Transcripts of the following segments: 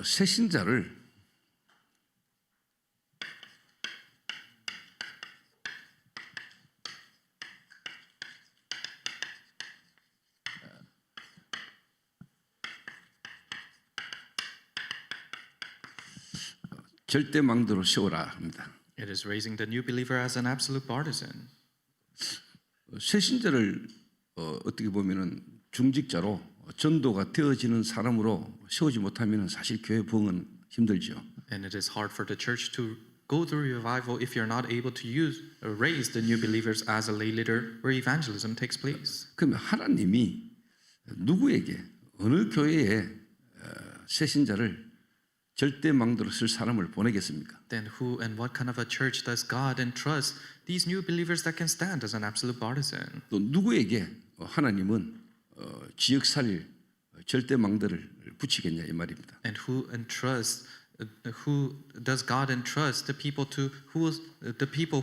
새신자를 절대 망대로 세우라 합니다. It is raising the new believer as an absolute partisan. 새신자를 어떻게 보면은 중직자로 전도가 되어지는 사람으로 세우지 못하면 사실 교회 부흥은 힘들죠. And it is hard for the church to go through revival if you're not able to raise the new believers as a lay leader where evangelism takes place. 그러면 하나님이 누구에게 어느 교회에 새신자를 절대 망대로 쓸 사람을 보내겠습니까? Then who and what kind of a church does God entrust these new believers that can stand as an absolute partisan? 또 누구에게 하나님은 지역 살릴 절대 망대를 붙이겠냐 이 말입니다. And who does God entrust the people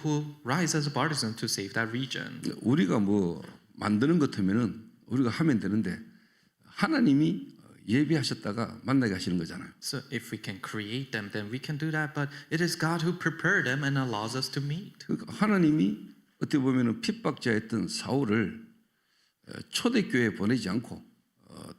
who rise as a partisan to save that region? 우리가 뭐 만드는 것 하면은 우리가 하면 되는데 하나님이 예비하셨다가 만나게 하시는 거잖아요. So if we can create them, then we can do that. But it is God who prepared them and allows us to meet. 그러니까 하나님이 어떻게 보면은 핍박자였던 사울을 초대교회에 보내지 않고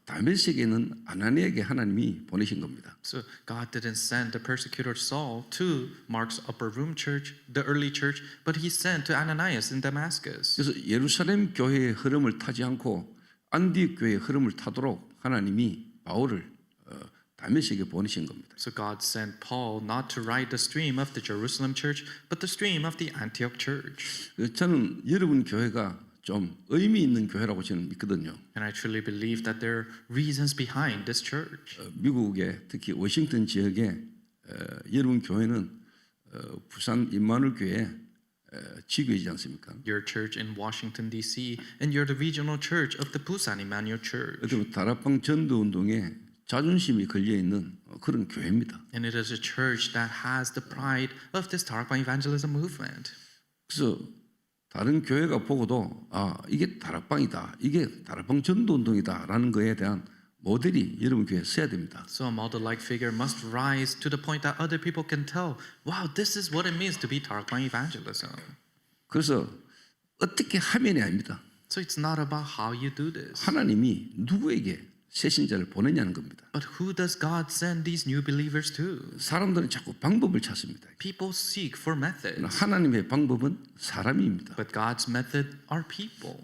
다메섹에는 아나니에게 하나님이 보내신 겁니다. So God didn't send the persecutor Saul to Mark's upper room church, the early church, but He sent to Ananias in Damascus. 그래서 예루살렘 교회의 흐름을 타지 않고 안디옥 교회의 흐름을 타도록 하나님이 바울을 다메섹에 보내신 겁니다. So God sent Paul not to ride the stream of the Jerusalem church, but the stream of the Antioch church. 저는 여러분 교회가 좀 의미 있는 교회라고 저는 믿거든요. And I truly believe that there are reasons behind this church. 미국의 특히 워싱턴 지역에 여러분 교회는 부산 임마누엘 교회 지교이지 않습니까? Your church in Washington D.C. and you're the regional church of the Busan Emmanuel Church. 어떻게 다락방 전도 운동에 자존심이 걸려 있는 그런 교회입니다. And it is a church that has the pride of this Darakbang evangelism movement. 그래서 다른 교회가 보고도 이게 다락방이다, 이게 다락방 전도 운동이다라는 거에 대한 모델이 여러분 교회에 써야 됩니다. So a model-like figure must rise to the point that other people can tell, wow, this is what it means to be Darakbang evangelism. 그래서 어떻게 하면이 아닙니다. So it's not about how you do this. 하나님이 누구에게 새신자를 보내냐는 겁니다. But who does God send these new believers to? 사람들은 자꾸 방법을 찾습니다. People seek for methods. 하나님의 방법은 사람입니다. But God's method are people.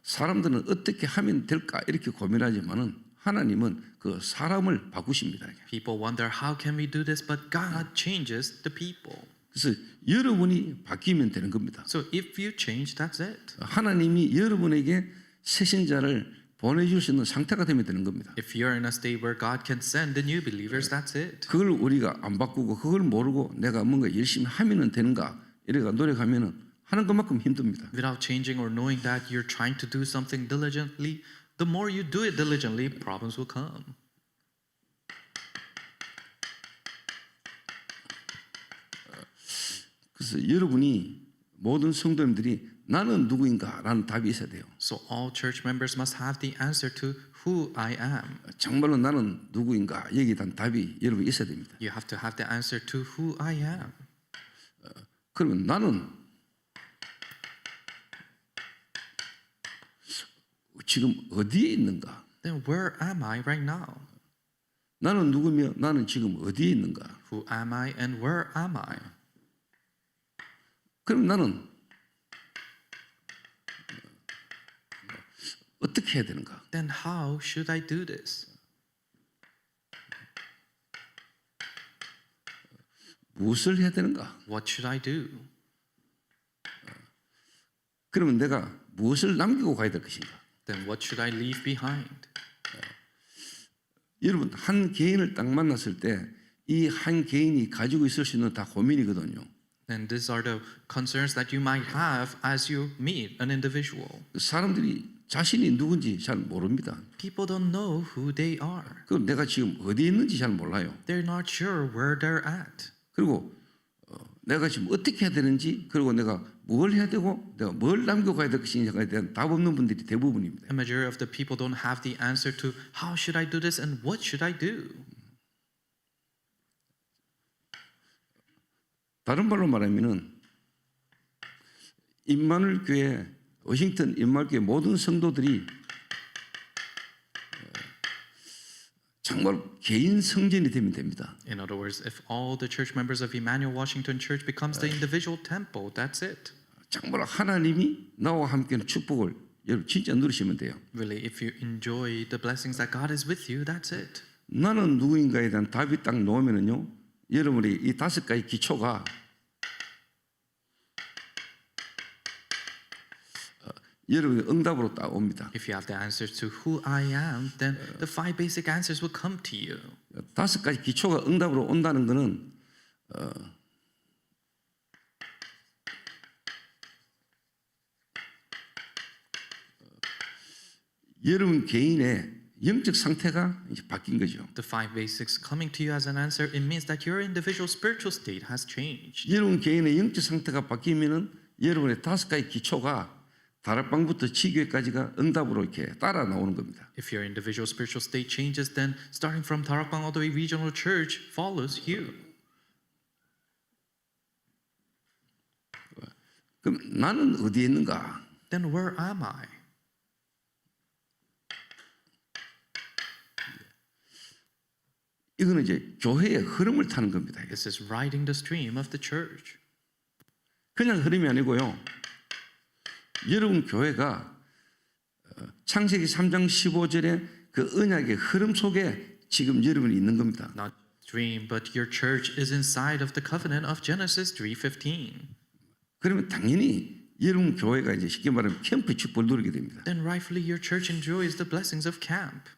사람들은 어떻게 하면 될까 이렇게 고민하지만은 하나님은 그 사람을 바꾸십니다. People wonder how can we do this, but God changes the people. 그래서 여러분이 바뀌면 되는 겁니다. So if you change, that's it. 하나님이 여러분에게 새신자를 보내줄 수 있는 상태가 되면 되는 겁니다. If you're in a state where God can send the new believers, that's it. 그걸 우리가 안 바꾸고 그걸 모르고 내가 뭔가 열심히 하면은 되는가 이래가 노력하면은 하는 것만큼 힘듭니다. Without changing or knowing that you're trying to do something diligently, the more you do it diligently, problems will come. 그래서 여러분이 모든 성도님들이 나는 누구인가라는 답이 있어야 돼요. So all church members must have the answer to who I am. 정말로 나는 누구인가 여기에 대한 답이 여러분 있어야 됩니다. You have to have the answer to who I am. 그러면 나는 지금 어디에 있는가? Then where am I right now? 나는 누구며 나는 지금 어디에 있는가? Who am I and where am I? 그럼 나는 어떻게 해야 되는가? Then how should I do this? 무엇을 해야 되는가? What should I do? 그러면 내가 무엇을 남기고 가야 될 것인가? Then what should I leave behind? 여러분 한 개인을 딱 만났을 때 이 한 개인이 가지고 있을 수 있는 다 고민이거든요. And these are the concerns that you might have as you meet an individual. 사람들이 자신이 누군지 잘 모릅니다. People don't know who they are. 그럼 내가 지금 어디에 있는지 잘 몰라요. They're not sure where they're at. 그리고 내가 지금 어떻게 해야 되는지 그리고 내가 뭘 해야 되고 내가 뭘 남기고 가야 될 것인지에 대한 답 없는 분들이 대부분입니다. A majority of the people don't have the answer to how should I do this and what should I do. 다른 말로 말하면은 임마누엘 교회, 워싱턴 임마누엘 교회 모든 성도들이 정말 개인 성전이 되면 됩니다. In other words, if all the church members of Emmanuel Washington Church becomes the individual temple, that's it. 정말 하나님이 나와 함께하는 축복을 여러분 진짜 누리시면 돼요. Really, if you enjoy the blessings that God is with you, that's it. 나는 누구인가에 대한 답이 딱 나오면은요, 여러분이 이 5가지 기초가 여러분의 응답으로 딱 옵니다. If you have the answers to who I am, then the 5 basic answers will come to you. 5가지 기초가 응답으로 온다는 것은 여러분 개인의 영적 상태가 이제 바뀐 거죠. The 5 basics coming to you as an answer, it means that your individual spiritual state has changed. 여러분 개인의 영적 상태가 바뀌면은 여러분의 5가지 기초가 다락방부터 지교회까지가 응답으로 이렇게 따라 나오는 겁니다. If your individual spiritual state changes, then starting from Tarakbang all the way regional church follows you. 그럼 나는 어디에 있는가? Then where am I? 이거는 이제 교회의 흐름을 타는 겁니다. This is riding the stream of the church. 그냥 흐름이 아니고요. 여러분 교회가 창세기 3장 15절의 그 언약의 흐름 속에 지금 여러분이 있는 겁니다. Not stream, but your church is inside of the covenant of Genesis 3:15. 그러면 당연히 여러분 교회가 이제 쉽게 말하면 캠프 축복을 누리게 됩니다. Then rightfully your church enjoys the blessings of camp.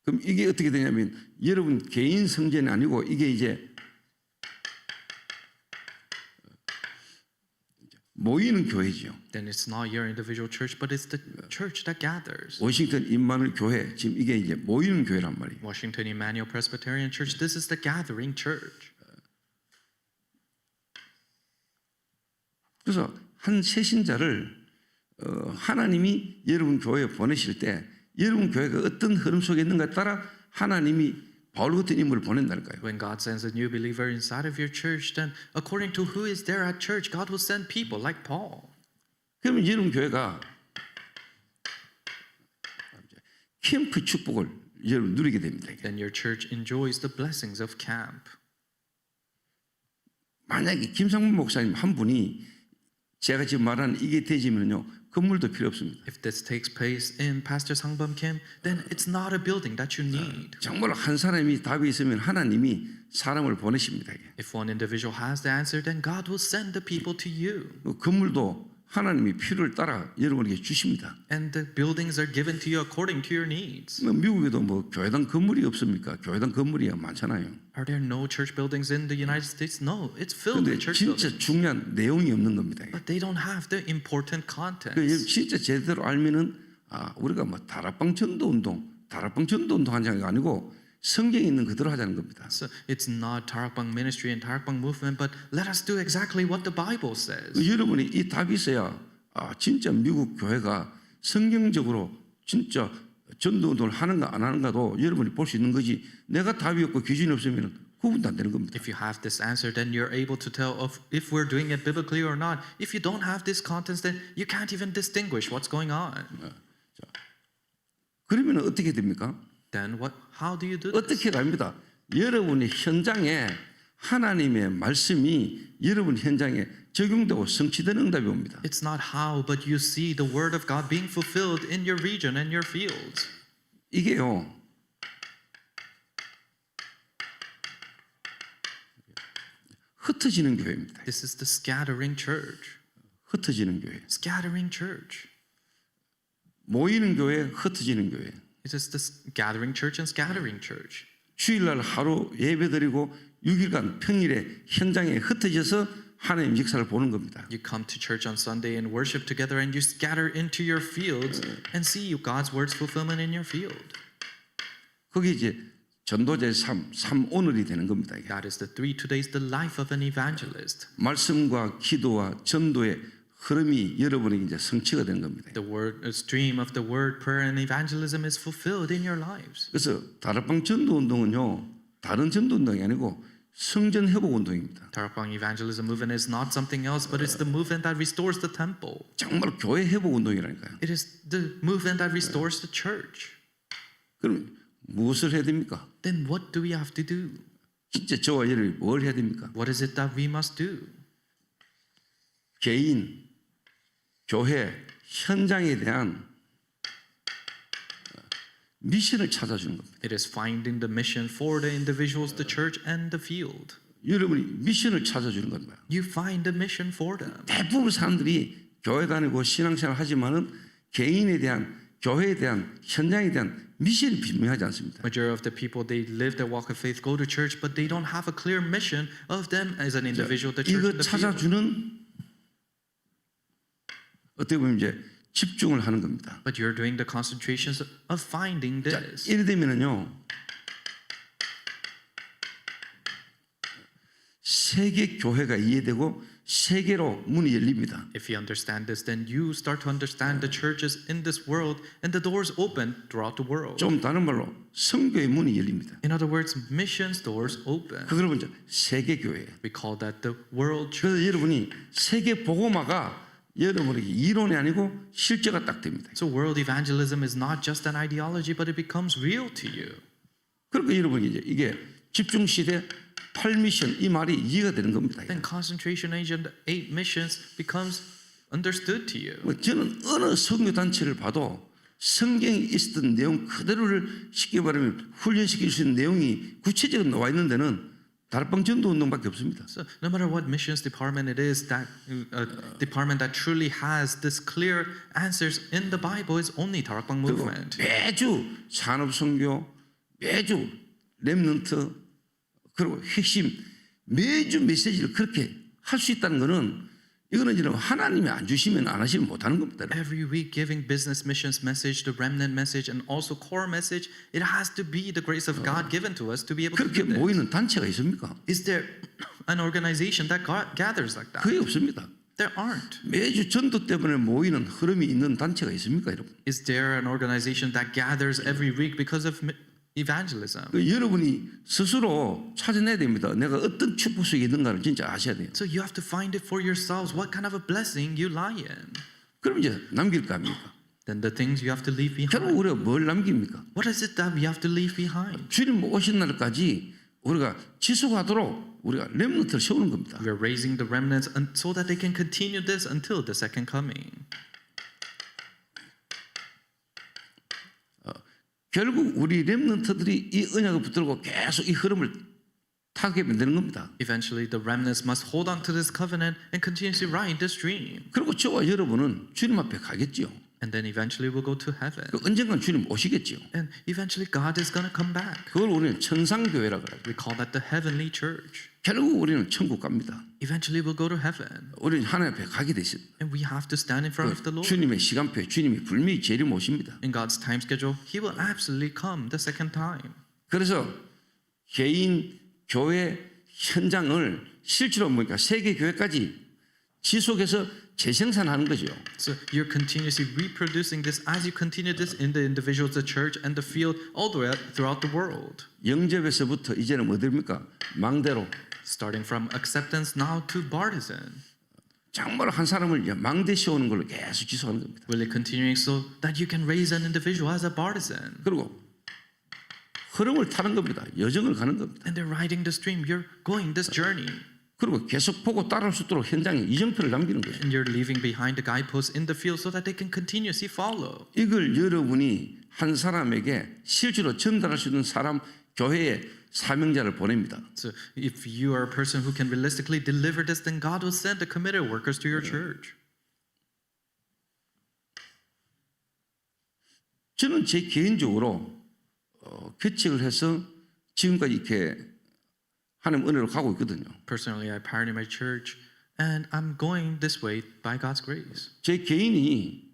그럼 이게 어떻게 되냐면 여러분 개인 성전이 아니고 이게 이제 모이는 교회죠. Then it's not your individual church, but it's the church that gathers. 워싱턴 임마누엘 교회 지금 이게 이제 모이는 교회란 말이에요. Washington Emmanuel Presbyterian Church, this is the gathering church. 그래서 한 새신자를 하나님이 여러분 교회에 보내실 때 여러분 교회가 어떤 흐름 속에 있는가에 따라 하나님이 바울 같은 인물을 보낸다니까요. When God sends a new believer inside of your church, then according to who is there at church, God will send people like Paul. 그러면 여러분 교회가 캠프 축복을 여러분 누리게 됩니다. Then your church enjoys the blessings of camp. 만약에 김상문 목사님 한 분이 제가 지금 말하는 이게 되지면요 건물도 필요 없습니다. If this takes place in Pastor Sangbum Kim, then it's not a building that you need. 정말 한 사람이 답이 있으면 하나님이 사람을 보내십니다. If one individual has the answer, then God will send the people to you. 건물도 하나님이 필요를 따라 여러분에게 주십니다. And the buildings are given to you according to your needs. 미국에도 뭐 교회당 건물이 없습니까? 교회당 건물이 많잖아요. Are there no church buildings in the United States? No, it's filled 그런데 with church 진짜 buildings. 중요한 내용이 없는 겁니다. But they don't have the important 그 contents. 진짜 제대로 알면은 우리가 뭐 다락방 전도 운동 하는 게 아니고 성경에 있는 그대로 하자는 겁니다. So it's not Tarakbang ministry and Tarakbang movement, but let us do exactly what the Bible says. 여러분이 이 답이 있어야 진짜 미국 교회가 성경적으로 진짜 전도 운동을 하는가 안 하는가도 여러분이 볼 수 있는 거지. 내가 답이 없고 기준이 없으면 구분도 안 되는 겁니다. If you have this answer, then you're able to tell of if we're doing it biblically or not. If you don't have this contents, then you can't even distinguish what's going on. 그러면 어떻게 됩니까? Then how do you do this? 어떻게 합니다. 여러분의 현장에 하나님의 말씀이 여러분 현장에 적용되고 성취되는 응답이 옵니다. It's not how, but you see the word of God being fulfilled in your region and your fields. 이게요. 흩어지는 교회입니다. This is the scattering church. 흩어지는 교회. Scattering church. 모이는 교회, 흩어지는 교회. It is the gathering church and scattering church. 주일날 하루 예배드리고 6일간 평일에 현장에 흩어져서 하나님 역사를 보는 겁니다. You come to church on Sunday and worship together, and you scatter into your fields and see God's word's fulfillment in your field. 그게 이제 전도자의 삶 오늘이 되는 겁니다. 이게. That is the 3 2days, the life of an evangelist. 말씀과 기도와 전도의 흐름이 여러분에게 이제 성취가 되는 겁니다. The word, a stream of the word, prayer, and evangelism is fulfilled in your lives. 그래서 다락방 전도 운동은요 다른 전도 운동이 아니고 성전 회복 운동입니다. Tarakbang evangelism movement is not something else, but it's the movement that restores the temple. 정말 교회 회복 운동이라니까요. It is the movement that restores the church. 그럼 무엇을 해야 됩니까? Then what do we have to do? 진짜 저와 여러분이 뭘 해야 됩니까? What is it that we must do? 개인, 교회, 현장에 대한 미션을 찾아주는 겁니다. It is finding the mission for the individuals, the church, and the field. 여러분이 미션을 찾아주는 겁니다. You find the mission for them. 대부분 사람들이 교회 다니고 신앙생활 하지만은 개인에 대한, 교회에 대한, 현장에 대한 미션이 분명하지 않습니다. Majority of the people, they live their walk of faith, go to church, but they don't have a clear mission of them as an individual, the church, 이거 and the field. 찾아주는 어떻게 보면 이제 집중을 하는 겁니다. But you're doing the concentrations of finding 자, this. 이래 되면은요, 세계 교회가 이해되고 세계로 문이 열립니다. If you understand this, then you start to understand the churches in this world, and the doors open throughout the world. 좀 다른 말로 선교의 문이 열립니다. In other words, missions doors open. 그걸 먼저 세계 교회. We call that the world church. 그래서 여러분이 세계 복음화가 여러분에게 이론이 아니고 실제가 딱 됩니다. So world evangelism is not just an ideology, but it becomes real to you. 그러니까 여러분이 이제 이게 집중 시대 8미션 이 말이 이해가 되는 겁니다. Then concentration age and 8 missions becomes understood to you. 뭐 저는 어느 선교 단체를 봐도 성경에 있었던 내용 그대로를 쉽게 말하면 훈련시킬 수 있는 내용이 구체적으로 나와 있는 데는 다락방 전도 운동밖에 없습니다. So no matter what missions department it is, that department that truly has this clear answers in the Bible is only Tarakbang 그리고 movement. 매주 산업 선교, 매주 렘넌트, 그리고 핵심 매주 메시지를 그렇게 할 수 있다는 것은 이거는 이제 하나님이 안 주시면 안 하시면 못 하는 겁니다. Every week giving business missions message, the remnant message, and also core message, it has to be the grace of God given to us to be able to 그렇게 do this. 모이는 단체가 있습니까? Is there an organization that gathers like that? 거의 없습니다. There aren't. 매주 전도 때문에 모이는 흐름이 있는 단체가 있습니까, 여러분? Is there an organization that gathers every week because of evangelism? 여러분이 스스로 찾아내야 됩니다. 내가 어떤 축복 속에 있는가를 진짜 아셔야 돼요. So you have to find it for yourselves. What kind of a blessing you lie in? 그럼 이제 남길 거 아닙니까? Then the things you have to leave behind. 결국 우리가 뭘 남깁니까? What is it that we have to leave behind? 주님 오신 날까지 우리가 지속하도록 우리가 렘넌트를 세우는 겁니다. We are raising the remnants so that they can continue this until the second coming. 결국 우리 렘넌트들이 이 언약을 붙들고 계속 이 흐름을 타게 만드는 겁니다. Eventually, the remnants must hold on to this covenant and continuously ride this stream. 그리고 저와 여러분은 주님 앞에 가겠지요. And then eventually we'll go to heaven. 언젠간 주님 오시겠지요. And eventually God is going to come back. 그걸 우리는 천상교회라고 그래요. We call that the heavenly church. 결국 우리는 천국 갑니다. Eventually we'll go to heaven. 우리는 하나님 앞에 가게 돼 있습니다. And we have to stand in front of the Lord. 주님의 시간표에 주님이 분명히 재림 오십니다. In God's time schedule, He will absolutely come the second time. 그래서 개인, 교회, 현장을 실제로 보니까 세계 교회까지 지속해서 재생산하는 거죠. So you're continuously reproducing this as you continue this in the individuals, the church, and the field, all the way throughout the world. 영접에서부터 이제는 뭐 됩니까? 망대로. Starting from acceptance now to partisan. 정말 한 사람을 이제 망대 씌우는 걸로 계속 지속하는 겁니다. Really continuing so that you can raise an individual as a partisan. 그리고 흐름을 타는 겁니다. 여정을 가는 겁니다. And they're riding the stream. You're going this journey. 그리고 계속 보고 따라올 수 있도록 현장에 이정표를 남기는 거예요. And you're leaving behind the guideposts in the field so that they can continuously follow. 이걸 여러분이 한 사람에게 실제로 전달할 수 있는 사람, 교회에 사명자를 보냅니다. So if you are a person who can realistically deliver this, then God will send the committed workers to your church. 저는 제 개인적으로 개척을 해서 지금까지 이렇게 하나님 은혜로 가고 있거든요. Personally, I pioneer my church, and I'm going this way by God's grace. 제 개인이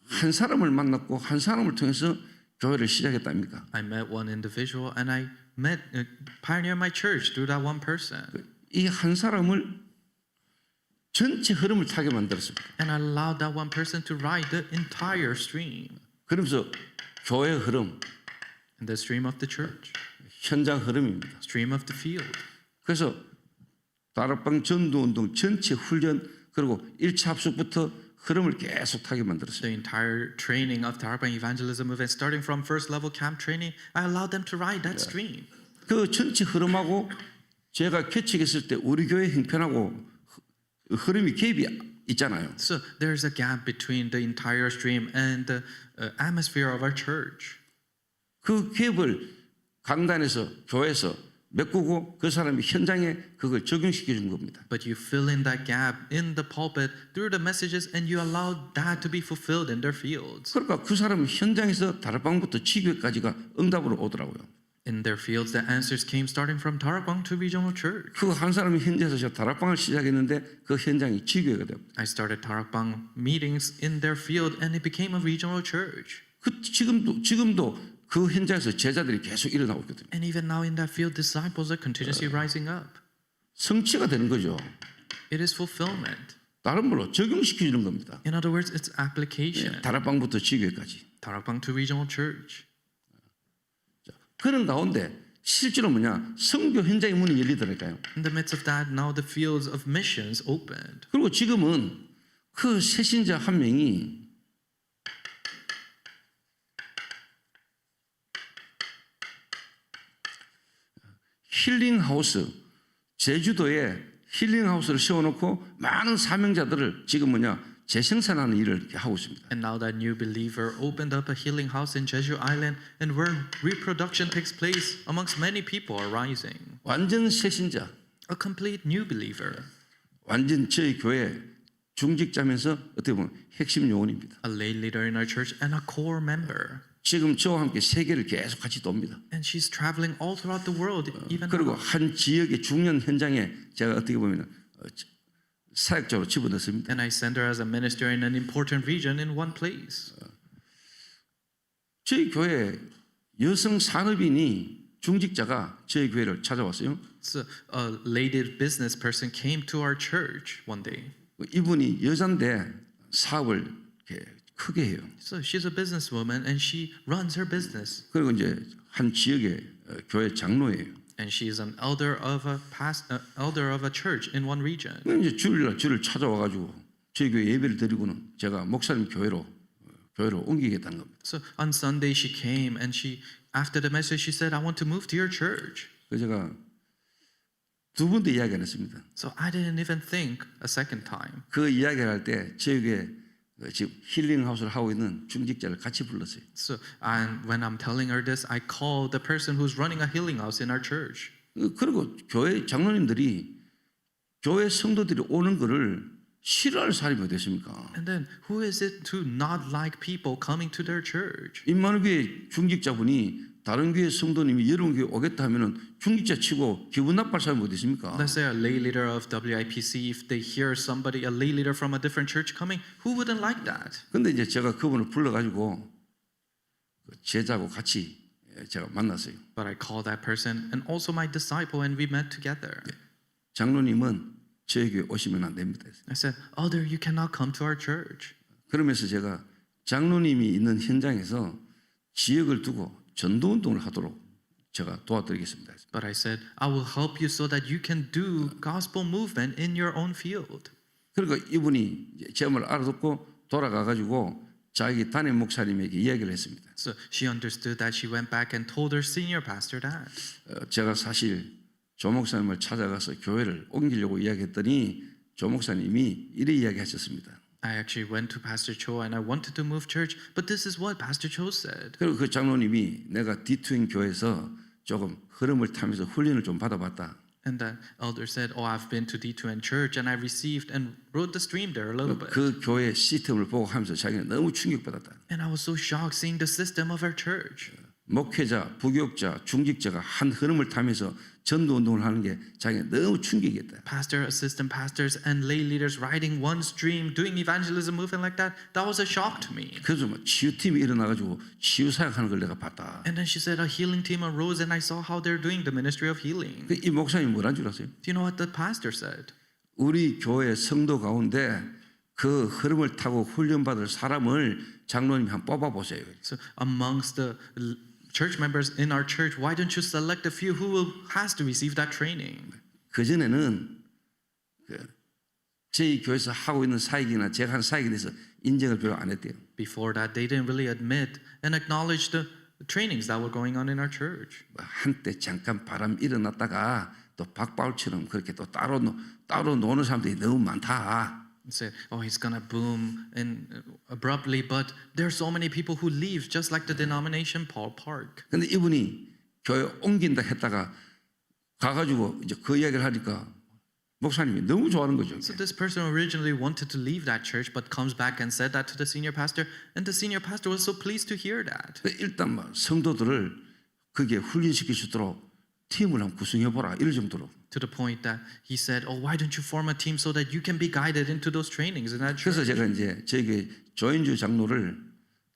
한 사람을 만났고 한 사람을 통해서 교회를 시작했다 아닙니까? I met one individual, and I pioneered my church through that one person. 이 한 사람을 전체 흐름을 타게 만들었습니다. And I allowed that one person to ride the entire stream. 그러면서 교회 흐름, in the stream of the church, 현장 흐름입니다. stream of the field. 그래서 다락방 전도운동 전체 훈련 그리고 1차 합숙부터 흐름을 계속 타게 만들었어요. The entire training of Darakbang evangelism movement, starting from first level camp training, I allowed them to ride that stream. 그 전체 흐름하고 제가 개척했을 때 우리 교회 형편하고 흐름이 갭이 있잖아요. So there's a gap between the entire stream and the atmosphere of our church. 그 갭을 강단에서 교회에서 메꾸고 그 사람이 현장에 그걸 적용시켜 준 겁니다. But you fill in that gap in the pulpit through the messages and you allow that to be fulfilled in their fields. 그러니까 그 사람은 현장에서 다락방부터 지교회까지가 응답으로 오더라고요. In their fields, the answers came starting from Darakbang to regional church. 그 한 사람이 현장에서 제가 다락방을 시작했는데 그 현장이 지교회가 됩니다. I started Darakbang meetings in their field and it became a regional church. 지금도 그 현장에서 제자들이 계속 일어나고 있거든요. And even now in that field, disciples are continuously rising up. 성취가 되는 거죠. It is fulfillment. 다른 말로 적용시켜 주는 겁니다. In other words, it's application. 다락방부터 지교회까지. Darakbang to regional church. 그런 가운데 실제로 뭐냐 선교 현장의 문이 열리더라니까요. In the midst of that, now the fields of missions opened. 그리고 지금은 그 새신자 한 명이 힐링하우스 제주도에 힐링하우스를 세워놓고 많은 사명자들을 지금 뭐냐 재생산하는 일을 이렇게 하고 있습니다. And now that new believer opened up a healing house in Jeju Island, and where reproduction takes place amongst many people are rising. 완전 새신자, A complete new believer, 완전 저희 교회 중직자면서 어떻게 보면 핵심 요원입니다. a lay leader in our church, and a core member. 지금 저와 함께 세계를 계속 같이 돕니다. And she's traveling all throughout the world, even 그리고 now. 한 지역의 중요한 현장에 제가 어떻게 보면 사역자로 집어넣습니다. And I send her as a minister in an important region in one place. 저희 교회 여성 산업인이 중직자가 저희 교회를 찾아왔어요. So a lady business person came to our church one day. 이분이 여잔데 사업을 이렇게 크게 해요. So she's a businesswoman and she runs her business. 그리고 이제 한 지역의 교회 장로예요. And she is an elder of a church in one region. 이제 주일날 저를 찾아와가지고 저희 교회 예배를 드리고는 제가 목사님 교회로 옮기겠다는 겁니다. So on Sunday she came and after the message she said, I want to move to your church. 그래서 제가 두 번도 이야기 안 했습니다. So I didn't even think a second time. 그 이야기를 할 때 저희 교회 지금 힐링 하우스를 하고 있는 중직자를 같이 불렀어요. So when I'm telling her this, I call the person who's running a healing house in our church. 그리고 교회 장로님들이 교회 성도들이 오는 거를 싫어할 사람이 어디 있습니까? And then who is it to not like people coming to their church? 임마누교회 중직자분이 다른 교회 성도님이 여러분 교회 오겠다 하면은 중직자 치고 기분 나빠할 사람이 어디 있습니까? Let's say a lay leader of WIPC, if they hear somebody, a lay leader from a different church coming, who wouldn't like that? 근데 이제 제가 그분을 불러가지고 제자하고 같이 제가 만났어요. But I called that person and also my disciple, and we met together. 장로님은 저희 교회 오시면 안 됩니다. I said, Elder, you cannot come to our church. 그러면서 제가 장로님이 있는 현장에서 지역을 두고 전도운동을 하도록 제가 도와드리겠습니다. But I said, I will help you so that you can do gospel movement in your own field. 그러니까 이분이 제 말을 알아듣고 돌아가가지고 자기 담임 목사님에게 이야기를 했습니다. So she understood that. She went back and told her senior pastor that. 제가 사실 조 목사님을 찾아가서 교회를 옮기려고 이야기했더니 조 목사님이 이래 이야기하셨습니다. I actually went to Pastor Cho and I wanted to move church, but this is what Pastor Cho said. 그리고 그 장로님이 내가 D2인 교회에서 조금 흐름을 타면서 훈련을 좀 받아봤다. And the elder said, oh, I've been to D2N church and I received and rode the stream there a little bit. 그 교회 시스템을 보고 하면서 자기는 너무 충격받았다. And I was so shocked seeing the system of our church. 목회자, 부교육자, 중직자가 한 흐름을 타면서 전도 운동을 하는 게 자기가 너무 충격이었다. Pastor, assistant pastors, and lay leaders riding one stream, doing evangelism movement like that, that was a shock to me. 그래서 뭐 치유팀이 일어나가지고 치유 사역하는 걸 내가 봤다. And then she said a healing team arose and I saw how they're doing the ministry of healing. 이 목사님이 뭐란 줄 아세요? Do you know what the pastor said? 우리 교회 성도 가운데 그 흐름을 타고 훈련받을 사람을 장로님이 한번 뽑아보세요. So amongst the church members in our church, why don't you select a few who has to receive that training? 그 전에는 저희 교회에서 하고 있는 사역이나 제가 하는 사역에 대해서 인정을 별로 안 했대요. Before that, they didn't really admit and acknowledge the trainings that were going on in our church. 한때 잠깐 바람 일어났다가 또 박바울처럼 그렇게 또 따로 노는 사람들이 너무 많다. Say, oh, he's gonna boom and abruptly, but there are so many people who leave, just like the denomination Paul Park. 근데 이분이 교회 옮긴다 했다가 가가지고 이제 그 이야기를 하니까 목사님이 너무 좋아하는 거죠. So this person originally wanted to leave that church, but comes back and said that to the senior pastor, and the senior pastor was so pleased to hear that. 일단 막 성도들을 그게 훈련시킬 수 있도록 팀을 한번 구성해보라 이럴 정도로. To the point that he said, oh, why don't you form a team so that you can be guided into those trainings in that church? 그래서 제가 이제 저에게 조인주 장로를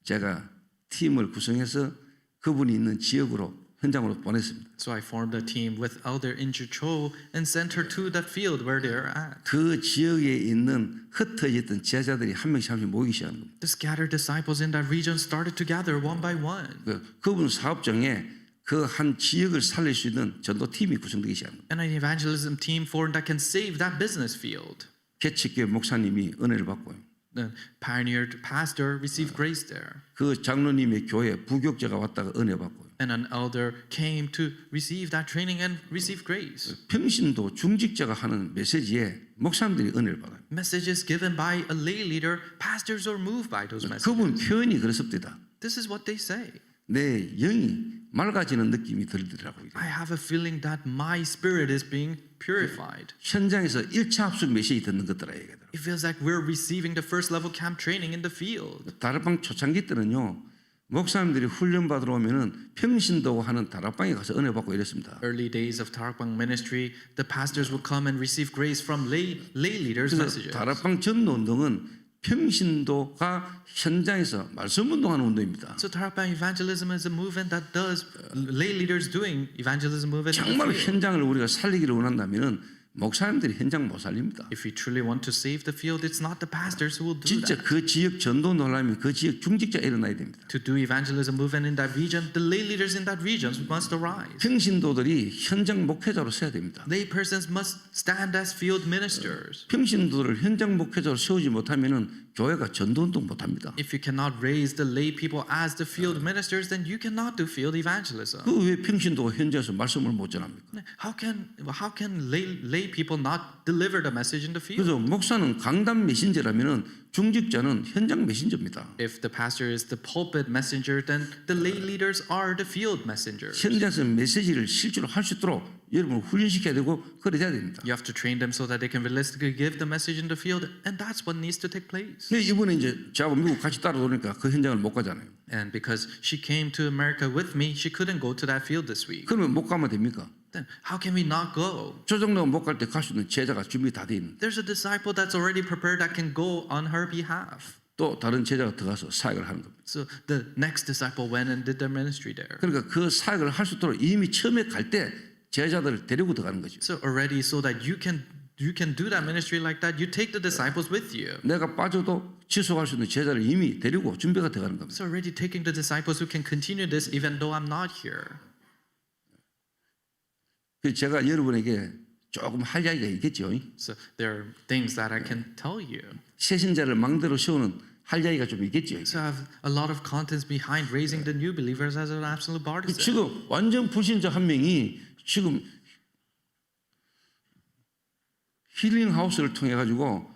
제가 팀을 구성해서 그분이 있는 지역으로 현장으로 보냈습니다. So I formed a team with Elder Inju Cho and sent her to that field where they are at. 그 지역에 있는 흩어져 있던 제자들이 한 명씩 모이기 시작한 겁니다. The scattered disciples in that region started to gather one by one. 그분 사업장에 그 한 지역을 살릴 수 있는 전도팀이 구성되기 시작한 겁니다. And an evangelism team formed that can save that business field. 개척교회 목사님이 은혜를 받고요. The pioneer pastor received grace there. 그 장로님의 교회 부교육자가 왔다가 은혜 받고요. And an elder came to receive that training and receive grace. 평신도 중직자가 하는 메시지에 목사님들이 은혜를 받아요. Messages given by a lay leader, pastors are moved by those messages. 그분 표현이 그렇습니다. This is what they say. 내 영이 맑아지는 느낌이 들더라고요. I have a feeling that my spirit is being purified. 현장에서 1차 합숙 메시지 듣는 것들아 얘기하더라고요. It feels like we're receiving the first level camp training in the field. 다락방 초창기 때는요. 목사님들이 훈련 받으러 오면은 평신도 하는 다락방에 가서 은혜 받고 이랬습니다. Early days of Tarakbang ministry, the pastors would come and receive grace from lay leaders' 그래서 messages. 다락방 전도 운동은 평신도가 현장에서 말씀 운동하는 운동입니다. So Tarakbang evangelism is a movement that does lay leaders doing evangelism movement in the 정말 field. 현장을 우리가 살리기를 원한다면은 목사님들이 현장 못 살립니다. If we truly want to save the field, it's not the pastors who will do 진짜 that. 그 지역 전도 놀라면 그 지역 중직자 일어나야 됩니다. To do evangelism movement in that region, the lay leaders in that region must arise. 평신도들이 현장 목회자로 서야 됩니다. Lay persons must stand as field ministers. 평신도들을 현장 목회자로 세우지 못하면은 교회가 전도운동 못합니다. If you cannot raise the lay people as the field ministers, then you cannot do field evangelism. 그 왜 평신도가 현장에서 말씀을 못 전합니까? How can lay people not deliver the message in the field? 그래서 목사는 강단 메신저라면은 중직자는 현장 메신저입니다. If the pastor is the pulpit messenger, then the lay leaders are the field messengers. 현장에서 메시지를 실제로 할 수 있도록 여러분을 훈련시켜야 되고 그래야 됩니다. You have to train them so that they can realistically give the message in the field, and that's what needs to take place. 근데 이번에 이제 저하고 미국 같이 따라오니까 그 현장을 못 가잖아요. And because she came to America with me, she couldn't go to that field this week. 그러면 못 가면 됩니까? Then how can we not go? 저 정도가 못 갈 때 갈 수 있는 제자가 준비 다 돼 있는. There's a disciple that's already prepared that can go on her behalf. 또 다른 제자가 들어가서 사역을 하는 겁니다. So the next disciple went and did their ministry there. 그러니까 그 사역을 할 수 있도록 이미 처음에 갈 때 제자들을 데리고 들어가는 거죠. So already, so that you can do that ministry like that, you take the disciples with you. 내가 빠져도 지속할 수 있는 제자를 이미 데리고 준비가 들어가는 겁니다. So already taking the disciples who can continue this even though I'm not here. 그래서 제가 여러분에게 조금 할 이야기가 있겠죠. So there are things that I can tell you. 새신자를 망대로 세우는 할 이야기가 좀 있겠죠. So I have a lot of contents behind raising the new believers as an absolute partisan. 지금 완전 불신자 한 명이 지금 힐링 하우스를 통해 가지고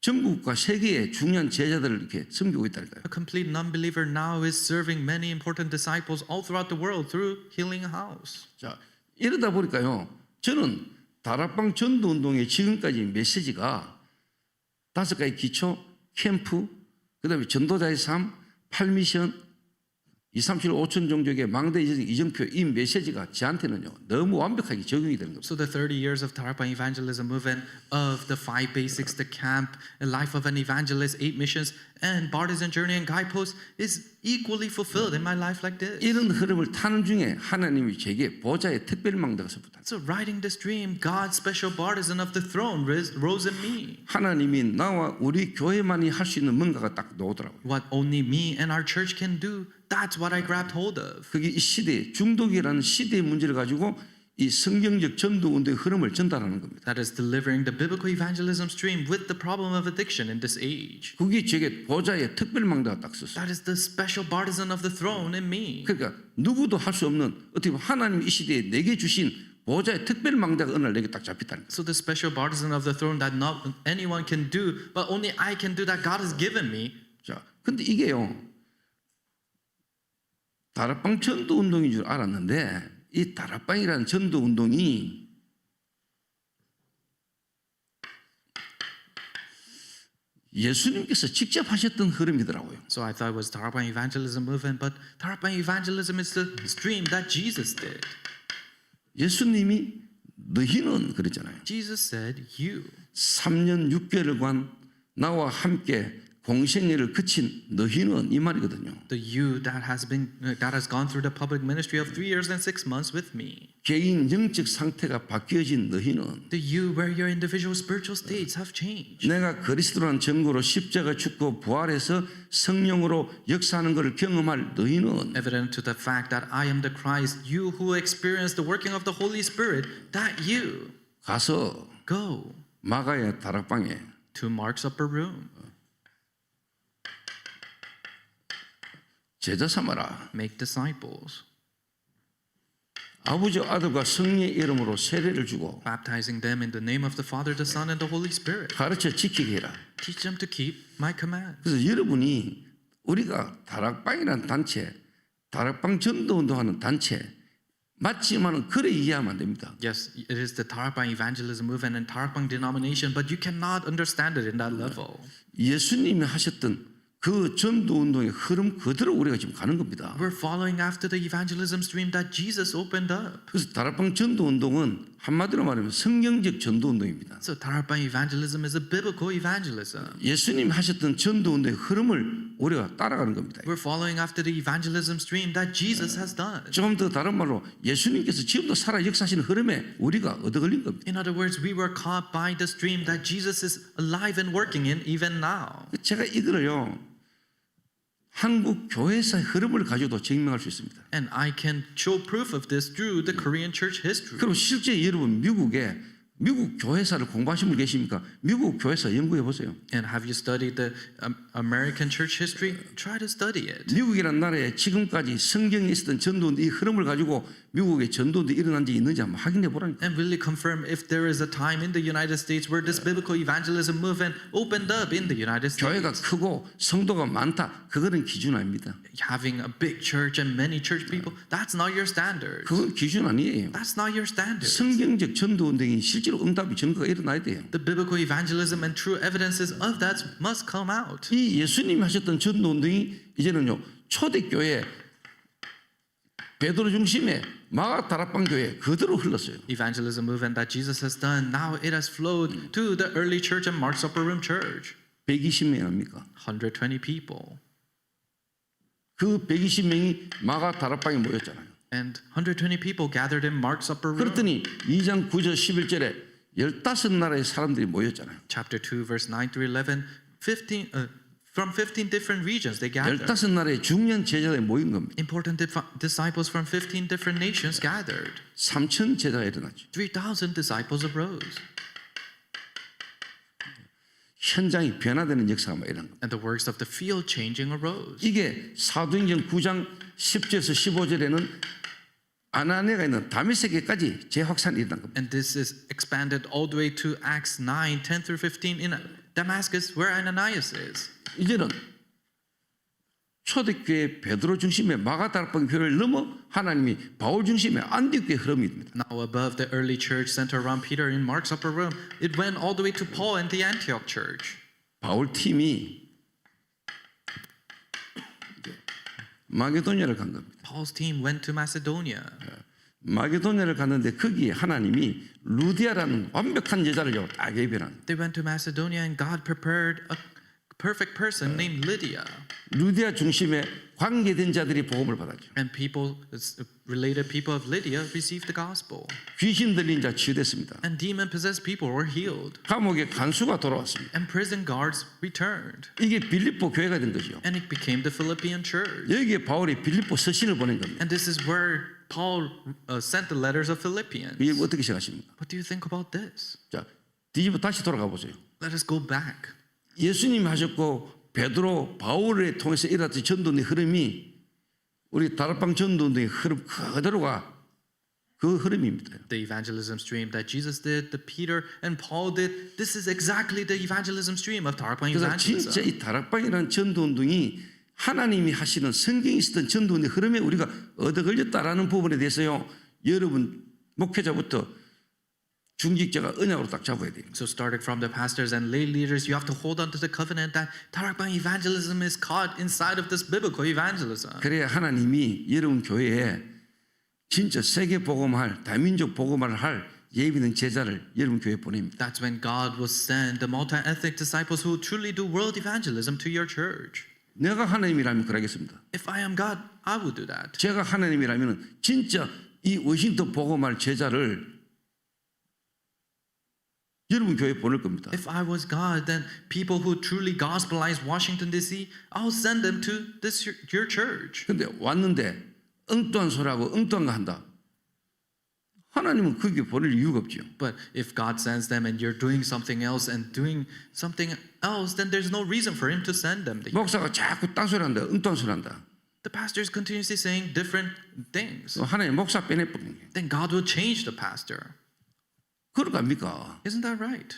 전국과 세계의 중요한 제자들을 이렇게 섬기고 있다니까요. A complete non-believer now is serving many important disciples all throughout the world through Healing House. 자, 이러다 보니까요. 저는 다락방 전도 운동의 지금까지 메시지가 5가지 기초, 캠프, 그다음에 전도자의 삶, 8미션, 237 5천 종족의 망대 이정표 이 메시지가 저한테는요 너무 완벽하게 적용이 되는 겁니다. So the 30 years of Tarakbang evangelism movement, of the 5 basics, the camp, a life of an evangelist, 8 missions, and partisan journey and guidepost is equally fulfilled in my life like this. 이런 흐름을 타는 중에 하나님이 제게 보좌의 특별망대가 서부다. So riding this dream, God's special partisan of the throne rose in me. 하나님이 나와 우리 교회만이 할 수 있는 뭔가가 딱 나오더라고요. What only me and our church can do, that's what I grabbed hold of. 그게 이 시대 중독이라는 시대의 문제를 가지고 이 성경적 전도 운동의 흐름을 전달하는 겁니다. That is delivering the biblical evangelism stream with the problem of addiction in this age. 그게 제게 보좌의 특별망대가 딱 썼어요. That is the special partisan of the throne in me. 그러니까 누구도 할 수 없는 어떻게 보면 하나님이 이 시대에 내게 주신 보좌의 특별망대가 어느 날 내게 딱 잡혔다는 거예요. So the special partisan of the throne that not anyone can do, but only I can do that God has given me. 자, 근데 이게요. 다락방 전도 운동인 줄 알았는데 이 다락방이라는 전도 운동이 예수님께서 직접 하셨던 흐름이더라고요. So I thought it was Tarapang evangelism movement, but Tarapang evangelism is the stream that Jesus did. 예수님이 너희는 그랬잖아요. Jesus said, you. 3년 6개월간 나와 함께 공생애를 그친 너희는 이 말이거든요. The you that has gone through the public ministry of 3 years and 6 months with me. 개인 영적 상태가 바뀌어진 너희는 The you where your individual spiritual states have changed. 내가 그리스도라는 증거로 십자가 죽고 부활해서 성령으로 역사하는 것을 경험할 너희는 Evident to the fact that I am the Christ, you who experience the working of the Holy Spirit, that you 가서 go 마가의 다락방에 to Mark's upper room. 제자 삼아라. Make disciples, 아버지 아들과 성령의 이름으로 세례를 주고 baptizing them in the name of the Father, the Son, and the Holy Spirit. 가르쳐 지키게 해라. Teach them to keep my commands. 그래서 여러분이 우리가 다락방이라는 단체, 다락방 전도 운동하는 단체 맞지만은 그래 이해하면 안 됩니다. Yes, it is the Tarapang evangelism movement and Tarapang denomination, but you cannot understand it in that level. 예수님이 하셨던 그 전도 운동의 흐름 그대로 우리가 지금 가는 겁니다. We're following after the evangelism stream that Jesus opened up. 그래서 다락방 전도 운동은 한마디로 말하면 성경적 전도 운동입니다. So Tarapang evangelism is a biblical evangelism. 예수님이 하셨던 전도 운동의 흐름을 우리가 따라가는 겁니다. We're following after the evangelism stream that Jesus has done. 조금 더 다른 말로 예수님께서 지금도 살아 역사하시는 흐름에 우리가 얻어 걸린 겁니다. In other words, we were caught by the stream that Jesus is alive and working in even now. 제가 이거를요. 한국 교회사의 흐름을 가지고도 증명할 수 있습니다. And I can show proof of this through the Korean church history. 그리고 실제 여러분 미국에 미국 교회사를 공부하신 분 계십니까? 미국 교회사 연구해 보세요. And have you studied the American church history? Try to study it. 미국이라는 나라에 지금까지 성경에 있었던 전도운동 이 흐름을 가지고 미국의 전도운동이 일어난 적이 있는지 한번 확인해 보라니까. And really confirm if there is a time in the United States where this biblical evangelism movement opened up in the United States. 교회가 크고 성도가 많다. 그거는 기준 아닙니다. Having a big church and many church people, that's not your standard. 그건 기준 아니에요. That's not your standard. 성경적 전도운동이 실제로 응답이 증거가 일어나야 돼요. The biblical evangelism and true evidences of that must come out. 이 예수님이 하셨던 전도운동이 이제는요 초대교회 베드로 중심의 마가 다락방 교회 그대로 흘렀어요. Evangelism movement that Jesus has done, now it has flowed to the early church and Mark's upper room church. 120명 합니까? 120 people. 그 120명이 마가 다락방에 모였잖아요. And 120 people gathered in Mark's upper room. 그랬더니 2장 9절 11절에 15나라의 사람들이 모였잖아요. Chapter 2, verse 9 through 11, from 15 different regions they gathered. 15나라의 중요한 제자들이 모인 겁니다. Important disciples from 15 different nations gathered. 3,000 제자가 일어났죠. 3,000 disciples arose. 현장이 변화되는 역사가 막 일어난 겁니다. And the works of the field changing arose. 이게 사도행전 9장 10절에서 15절에는 아나니아가 있는 다메섹에까지 재확산이 일어난 겁니다. And this is expanded all the way to Acts 9, 10 through 15 in Damascus where Ananias is. 이제는 초대교회 베드로 중심의 마가다락방 교회를 넘어 하나님이 바울 중심의 안디옥교회 흐름입니다. Now above the early church center around Peter in Mark's upper room, it went all the way to Paul and the Antioch church. 바울 팀이 마게도냐를 간 겁니다. Paul's team went to Macedonia. 마게도냐를 갔는데 거기에 하나님이 루디아라는 완벽한 여자를 딱 예배한. They went to Macedonia and God prepared a perfect person named Lydia. 루디아 중심에 관계된 자들이 복음을 받았죠. And people, related people of Lydia received the gospel. 귀신 들린 자 치유됐습니다. And demon-possessed people were healed. 감옥에 간수가 돌아왔습니다. And prison guards returned. 이게 빌립보 교회가 된 것이죠. And it became the Philippian church. 여기에 바울이 빌립보 서신을 보낸 겁니다. And this is where Paul sent the letters of Philippians. 이게 어떻게 생각하십니까? What do you think about this? 자, 뒤집어 다시 돌아가 보세요. Let us go back. 예수님이 하셨고 베드로, 바울을 통해서 일어났던 전도의 흐름이 우리 다락방 전도의 흐름 그대로가 그 흐름입니다. The evangelism stream that Jesus did, that Peter and Paul did, this is exactly the evangelism stream of 다락방 그래서 진짜 evangelism. 이 다락방이라는 전도운동이 하나님이 하시는 성경에 있었던 전도운동의 흐름에 우리가 얻어 걸렸다라는 부분에 대해서요, 여러분 목회자부터 중직자가 언약으로 딱 잡아야 돼요. So starting from the pastors and lay leaders, you have to hold on to the covenant that 다락방 evangelism is caught inside of this biblical evangelism. 그래야 하나님이 여러분 교회에 진짜 세계 복음할, 다민족 복음을 할 예비된 제자를 여러분 교회에 보냅니다. That's when God will send the multi-ethnic disciples who truly do world evangelism to your church. 내가 하나님이라면 그러겠습니다. If I am God, I will do that. 제가 하나님이라면 진짜 이 워싱턴 복음할 제자를 여러분 교회에 보낼 겁니다. If I was God, then people who truly gospelize Washington D.C., I'll send them to this your church. 근데 왔는데 엉뚱한 소리하고 엉뚱한 거 한다. 하나님은 거기에 보낼 이유가 없죠. But if God sends them and you're doing something else and doing something else, then there's no reason for Him to send them. 목사가 자꾸 딴소리 한다. 엉뚱한 소리 한다. The pastor is continuously saying different things. 하나님 목사 빼내버리는 거예요. Then God will change the pastor. 그러갑니까? Isn't that right?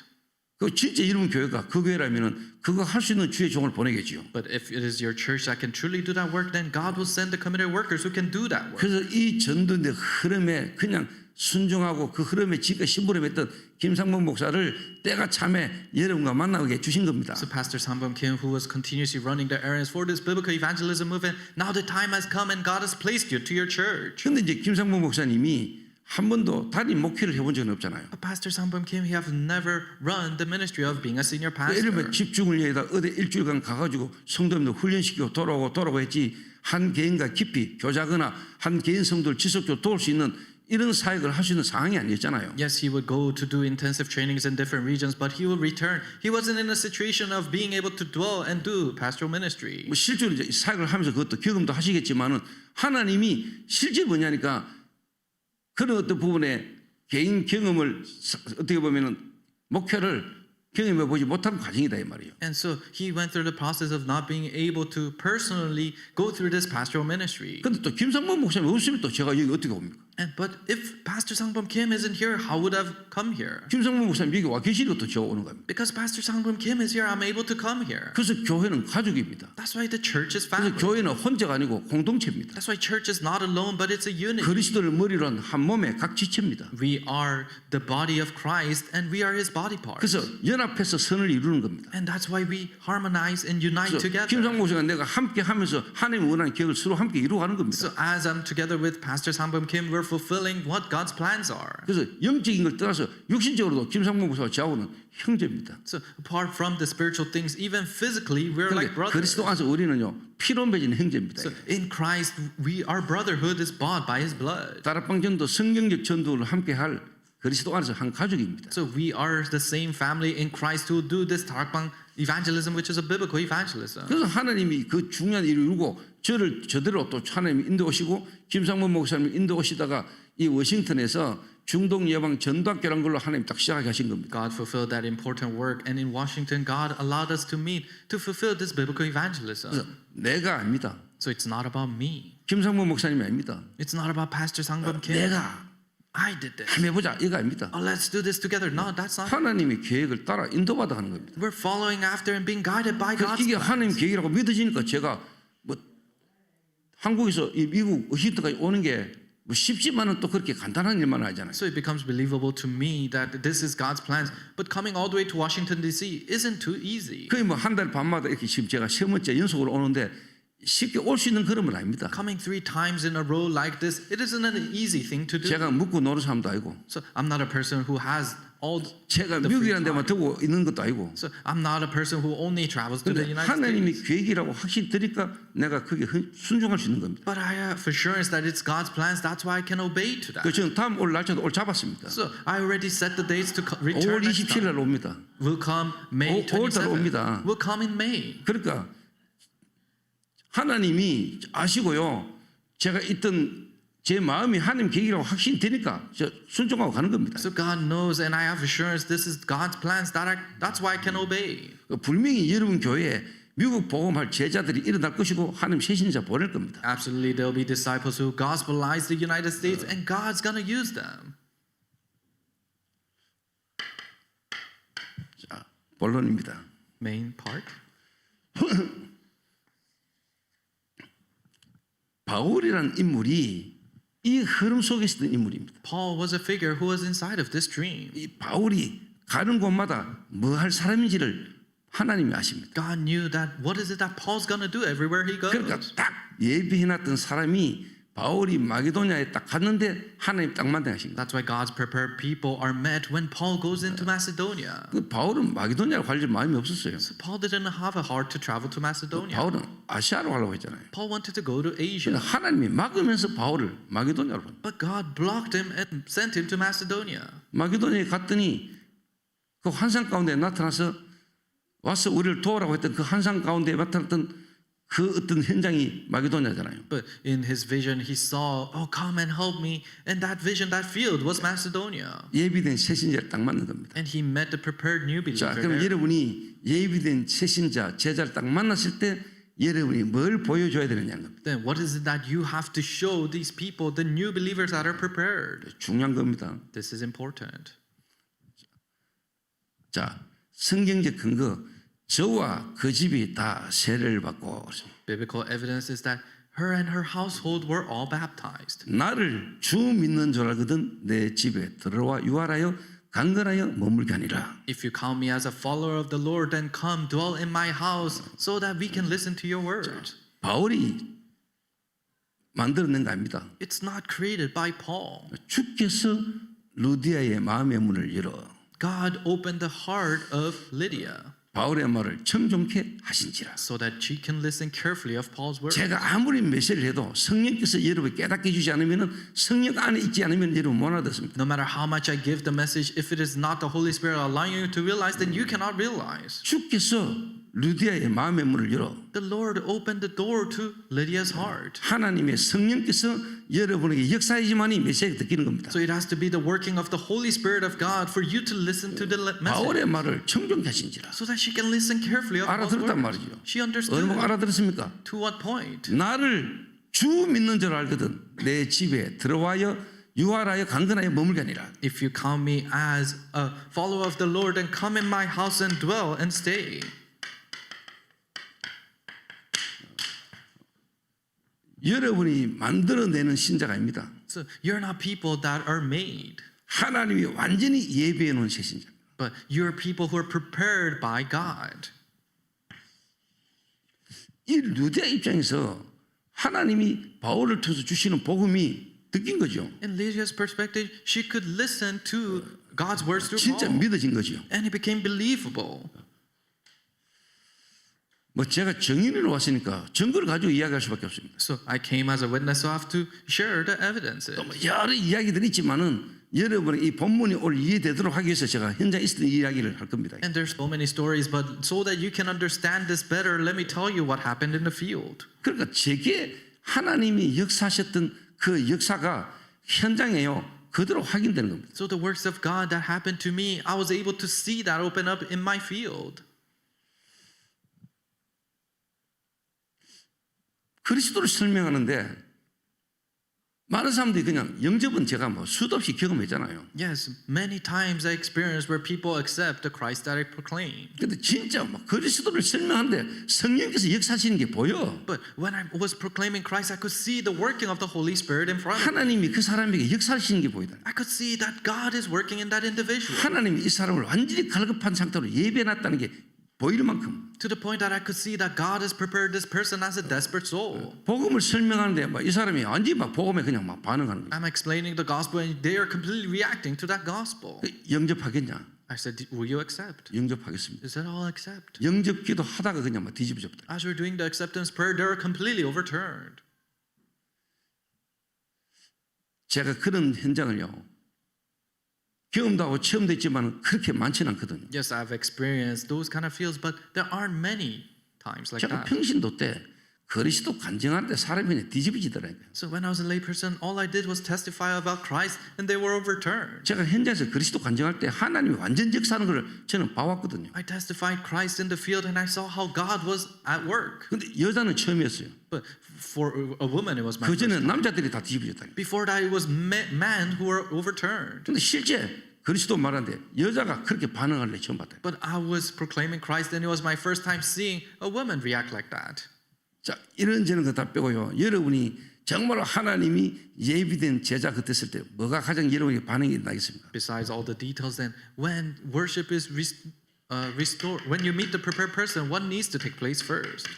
그 진짜 이런 교회가 그 교회라면은 그거 할 수 있는 주의 종을 보내겠지요. But if it is your church that can truly do that work, then God will send the committed workers who can do that work. 그래서 이 전도의 흐름에 그냥 순종하고 그 흐름에 지가 심부름했던 김상봉 목사를 때가 참에 여러분과 만나게 해주신 겁니다. So Pastor Sambam Kim, who was continuously running the errands for this biblical evangelism movement, now the time has come and God has placed you to your church. 그런데 이제 김상봉 목사님이 한 번도 단임 목회를 해본 적은 없잖아요. But Pastor Sambam Kim, he have never run the ministry of being a senior 이러면 pastor. 집중을 위해다 어디 일주일간 가가지고 성도님들 훈련시키고 돌아오고 했지 한 개인과 깊이 교자거나 한 개인 성도를 지속적으로 도울 수 있는 이런 사역을 할 수 있는 상황이 아니었잖아요. Yes, he would go to do intensive trainings in different regions, but he will return. He wasn't in a situation of being able to dwell and do pastoral ministry. 뭐 실제로 이제 사역을 하면서 그것도 경험도 하시겠지만은 하나님이 실제 뭐냐니까 그런 어떤 부분에 개인 경험을 어떻게 보면은 목표를 경험해 보지 못한 과정이다 이 말이에요. And so he went through the process of not being able to personally go through this pastoral ministry. 근데 또 김상범 목사님 없으면 또 제가 여기 어떻게 옵니까? But if Pastor Sangbum Kim isn't here, how would I have come here? 김상범 목사님 여기 와 계시니까 또 제가 오는 겁니다. Because Pastor Sangbum Kim is here, I'm able to come here. 그래서 교회는 가족입니다. That's why the church is 그래서 family. 교회는 혼자가 아니고 공동체입니다. That's why church is not alone, but it's a unity. 그리스도를 머리로 한 한 몸의 각 지체입니다. We are the body of Christ, and we are His body parts. 그래서 연합해서 선을 이루는 겁니다. And that's why we harmonize and unite 그래서 together. 김상범 목사가 내가 함께 하면서 하나님이 원하는 계획을 서로 함께 이루어가는 겁니다. So as I'm together with Pastor Sangbum Kim, we're fulfilling what God's plans are. 그래서 영적인 걸 떠나서 육신적으로도 김상범 목사와 저하고는 형제입니다. So apart from the spiritual things, even physically, we're like 그런데 brothers. 그리스도 안에서 우리는요 피로 맺은 형제입니다. So in Christ, our brotherhood is bought by His blood. 다락방 전도 성경적 전도를 함께할 그리스도 안에서 한 가족입니다. So we are the same family in Christ who do this 다락방 evangelism, which is a biblical evangelism. 그래서 하나님이 그 중요한 일을 이루고 저를 저대로 또 하나님이 인도하시고 김상범 목사님이 인도하시다가 이 워싱턴에서 중동 예방 전도학교라는 걸로 하나님 딱 시작하게 하신 겁니다. God fulfilled that important work, and in Washington, God allowed us to meet to fulfill this biblical evangelism. 그래서 내가 아닙니다. So it's not about me. 김상범 목사님이 아닙니다. It's not about Pastor Sangbum Kim. 내가 I did this. 한번 해보자 이거 아닙니다. Oh, let's do this together. No, that's not. 하나님의 계획을 따라 인도받아 가는 겁니다. We're following after and being guided by God's 이게 plan. 하나님 계획이라고 믿어지니까 제가 뭐 한국에서 이 미국 워싱턴까지 오는 게 뭐 쉽지만은 또 그렇게 간단한 일만 아니잖아요. So it becomes believable to me that this is God's plans. But coming all the way to Washington D.C. isn't too easy. 거의 뭐 한 달 반마다 이렇게 지금 제가 세 번째 연속으로 오는데 쉽게 올 수 있는 그런 건 아닙니다. Coming 3 times in a row like this, it isn't an easy thing to do. 제가 묵고 노는 사람도 아니고 So I'm not a person who has all 제가 the free 미국이라는 데만 time. 두고 있는 것도 아니고 So I'm not a person who only travels to the 근데 United 하나님이 States. 계획이라고 확실히 드니까 내가 그게 순종할 수 있는 겁니다. But I have assurance that it's God's plans. That's why I can obey to that. 그 저는 다음 올 날짜도 올 잡았습니다. So I already set the dates to 5월 return next 27일 time. 날 옵니다. Will come May 5월 달에 27th. 옵니다. Will come in May. 그러니까 하나님이 아시고요. 제가 있던 제 마음이 하나님 계획이라고 확신이 되니까 저 순종하고 가는 겁니다. So God knows, and I have assurance this is God's plans. That's why I can obey. 분명히 여러분 교회에 미국 복음할 제자들이 일어날 것이고 하나님 세신자 보낼 겁니다. Absolutely, there'll be disciples who gospelize the United States, and God's gonna use them. 자, 본론입니다. Main part. 바울이라는 인물이 이 흐름 속에 있었던 인물입니다. Paul was a figure who was inside of this dream. 이 바울이 가는 곳마다 뭐 할 사람인지를 하나님이 아십니다. God knew that what is it that Paul's gonna do everywhere he 그러니까 goes. 딱 예비해놨던 사람이 바울이 마게도냐에 딱 갔는데 하나님 딱 만나신 거예요. That's why God's prepared people are met when Paul goes into Macedonia. 그 바울은 마게도냐로 갈 마음이 없었어요. So Paul didn't have a heart to travel to Macedonia. 바울은 아시아로 가려고 했잖아요. Paul wanted to go to Asia. 그러니까 하나님이 막으면서 바울을 마게도냐로 보냈어요. But God blocked him and sent him to Macedonia. 마게도냐에 갔더니 그 환상 가운데 나타나서 와서 우리를 도우라고 했던 그 환상 가운데 나타났던 그 어떤 현장이 마게도냐잖아요. But in his vision, he saw, oh, come and help me. And that vision, that field was Macedonia. 예비된 새신자를 딱 만난 겁니다. And he met the prepared new 자, believer 그럼 there. 여러분이 예비된 새신자, 제자를 딱 만났을 때 여러분이 뭘 보여줘야 되느냐는 겁니다. Then what is it that you have to show these people, the new believers that are prepared? 중요한 겁니다. This is important. 자, 성경적 근거, 저와 그 집이 다 세례를 받고 Biblical evidence is that her and her household were all baptized. 나를 주 믿는 줄 알거든 내 집에 들어와 유하라여 강건하여 머물게 하니라. If you count me as a follower of the Lord, then come dwell in my house so that we can listen to your words. 바울이 만들어낸 거 아닙니다. It's not created by Paul. 주께서 루디아의 마음의 문을 열어 God opened the heart of Lydia 바울의 말을 청종케 하신지라. so that she can listen carefully of Paul's words. 제가 아무리 메시지를 해도 성령께서 여러분 깨닫게 해주지 않으면 성령 안에 있지 않으면 여러분 못 알아듣습니다. No matter how much I give the message, if it is not the Holy Spirit allowing you to realize, then you cannot realize. 주께서 루디아의 마음의 문을 열어 The Lord opened the door to Lydia's heart. 하나님의 성령께서 여러분에게 역사이지만이 메시지를 듣기는 겁니다. So it has to be the working of the Holy Spirit of God for you to listen to the 바울의 message. 말을 청종케 하신지라. So that she can listen carefully of Paul's 알아들었단 words. 말이죠. She understood. 얼마나 알아들었습니까? To what point? 나를 주 믿는 줄 알거든 내 집에 들어와여 유하라여 강건하여 머물게 하니라. If you count me as a follower of the Lord, then come in my house and dwell and stay. 여러분이 만들어내는 신자가 아닙니다. So you're not people that are made, 하나님이 완전히 예비해 놓은 새 신자. but you're people who are prepared by God. 이 루디아 입장에서 하나님이 바울을 통해서 주시는 복음이 느낀 거죠. In Lydia's perspective, she could listen to God's words through 진짜 Paul, 믿어진 거죠. and it became believable. 뭐 제가 증인으로 왔으니까 증거를 가지고 이야기할 수밖에 없습니다. So I came as a witness, so I have to share the evidences. 또 뭐 여러 이야기들이 있지만은 여러분의 이 본문이 올 이해되도록 하기 위해서 제가 현장에 있었던 이야기를 할 겁니다. And there's so many stories, but so that you can understand this better, let me tell you what happened in the field. 그러니까 제게 하나님이 역사하셨던 그 역사가 현장에요 그대로 확인되는 겁니다. So the works of God that happened to me, I was able to see that open up in my field. 그리스도를 설명하는데 많은 사람들이 그냥 영접은 제가 뭐 수도 없이 경험했잖아요. Yes, many times I experienced where people accept the Christ that I proclaim. 근데 진짜 뭐 그리스도를 설명하는데 성령께서 역사하시는 게 보여. But when I was proclaiming Christ, I could see the working of the Holy Spirit in front of me. 하나님이 그 사람에게 역사하시는 게 보이다. I could see that God is working in that individual. 하나님이 이 사람을 완전히 갈급한 상태로 예배해놨다는 게 보일 만큼 to the point that I could see that God has prepared this person as a desperate soul. 복음을 설명하는데 막 이 사람이 완전히 막 복음에 그냥 막 반응하는 거예요. I'm explaining the gospel and they are completely reacting to that gospel. 영접하겠냐? I said, will you accept? 영접하겠습니다. They said, I'll accept. 영접기도 하다가 그냥 막 뒤집어졌다. As we're doing the acceptance prayer, they were completely overturned. 제가 그런 현장을요 경험도 하고 체험도 했지만 그렇게 많지는 않거든요. Yes, I've experienced those kind of fields, but there aren't many times like 제가 that. 평신도 때 그리스도 간증할 때 사람이 그냥 뒤집어지더라고요. So when I was a layperson, all I did was testify about Christ and they were overturned. 제가 현장에서 그리스도 간증할 때 하나님이 완전 역사하는 걸 저는 봐왔거든요. I testified Christ in the field and I saw how God was at work. 근데 여자는 처음이었어요. But for a woman, it was my 그 first 전에 time. 남자들이 다 뒤집어졌다. Before that, it was men who were overturned. 근데 실제 그리스도 말하는데 여자가 그렇게 반응할 때 처음 봤다. But I was proclaiming Christ and it was my first time seeing a woman react like that. 자, 이런저런 거 다 빼고요. 여러분이 정말로 하나님이 예비된 제자 같았을 때 뭐가 가장 여러분에게 반응이 나겠습니까? Besides all the details, then when worship is restored, when you meet the prepared person, what needs to take place first?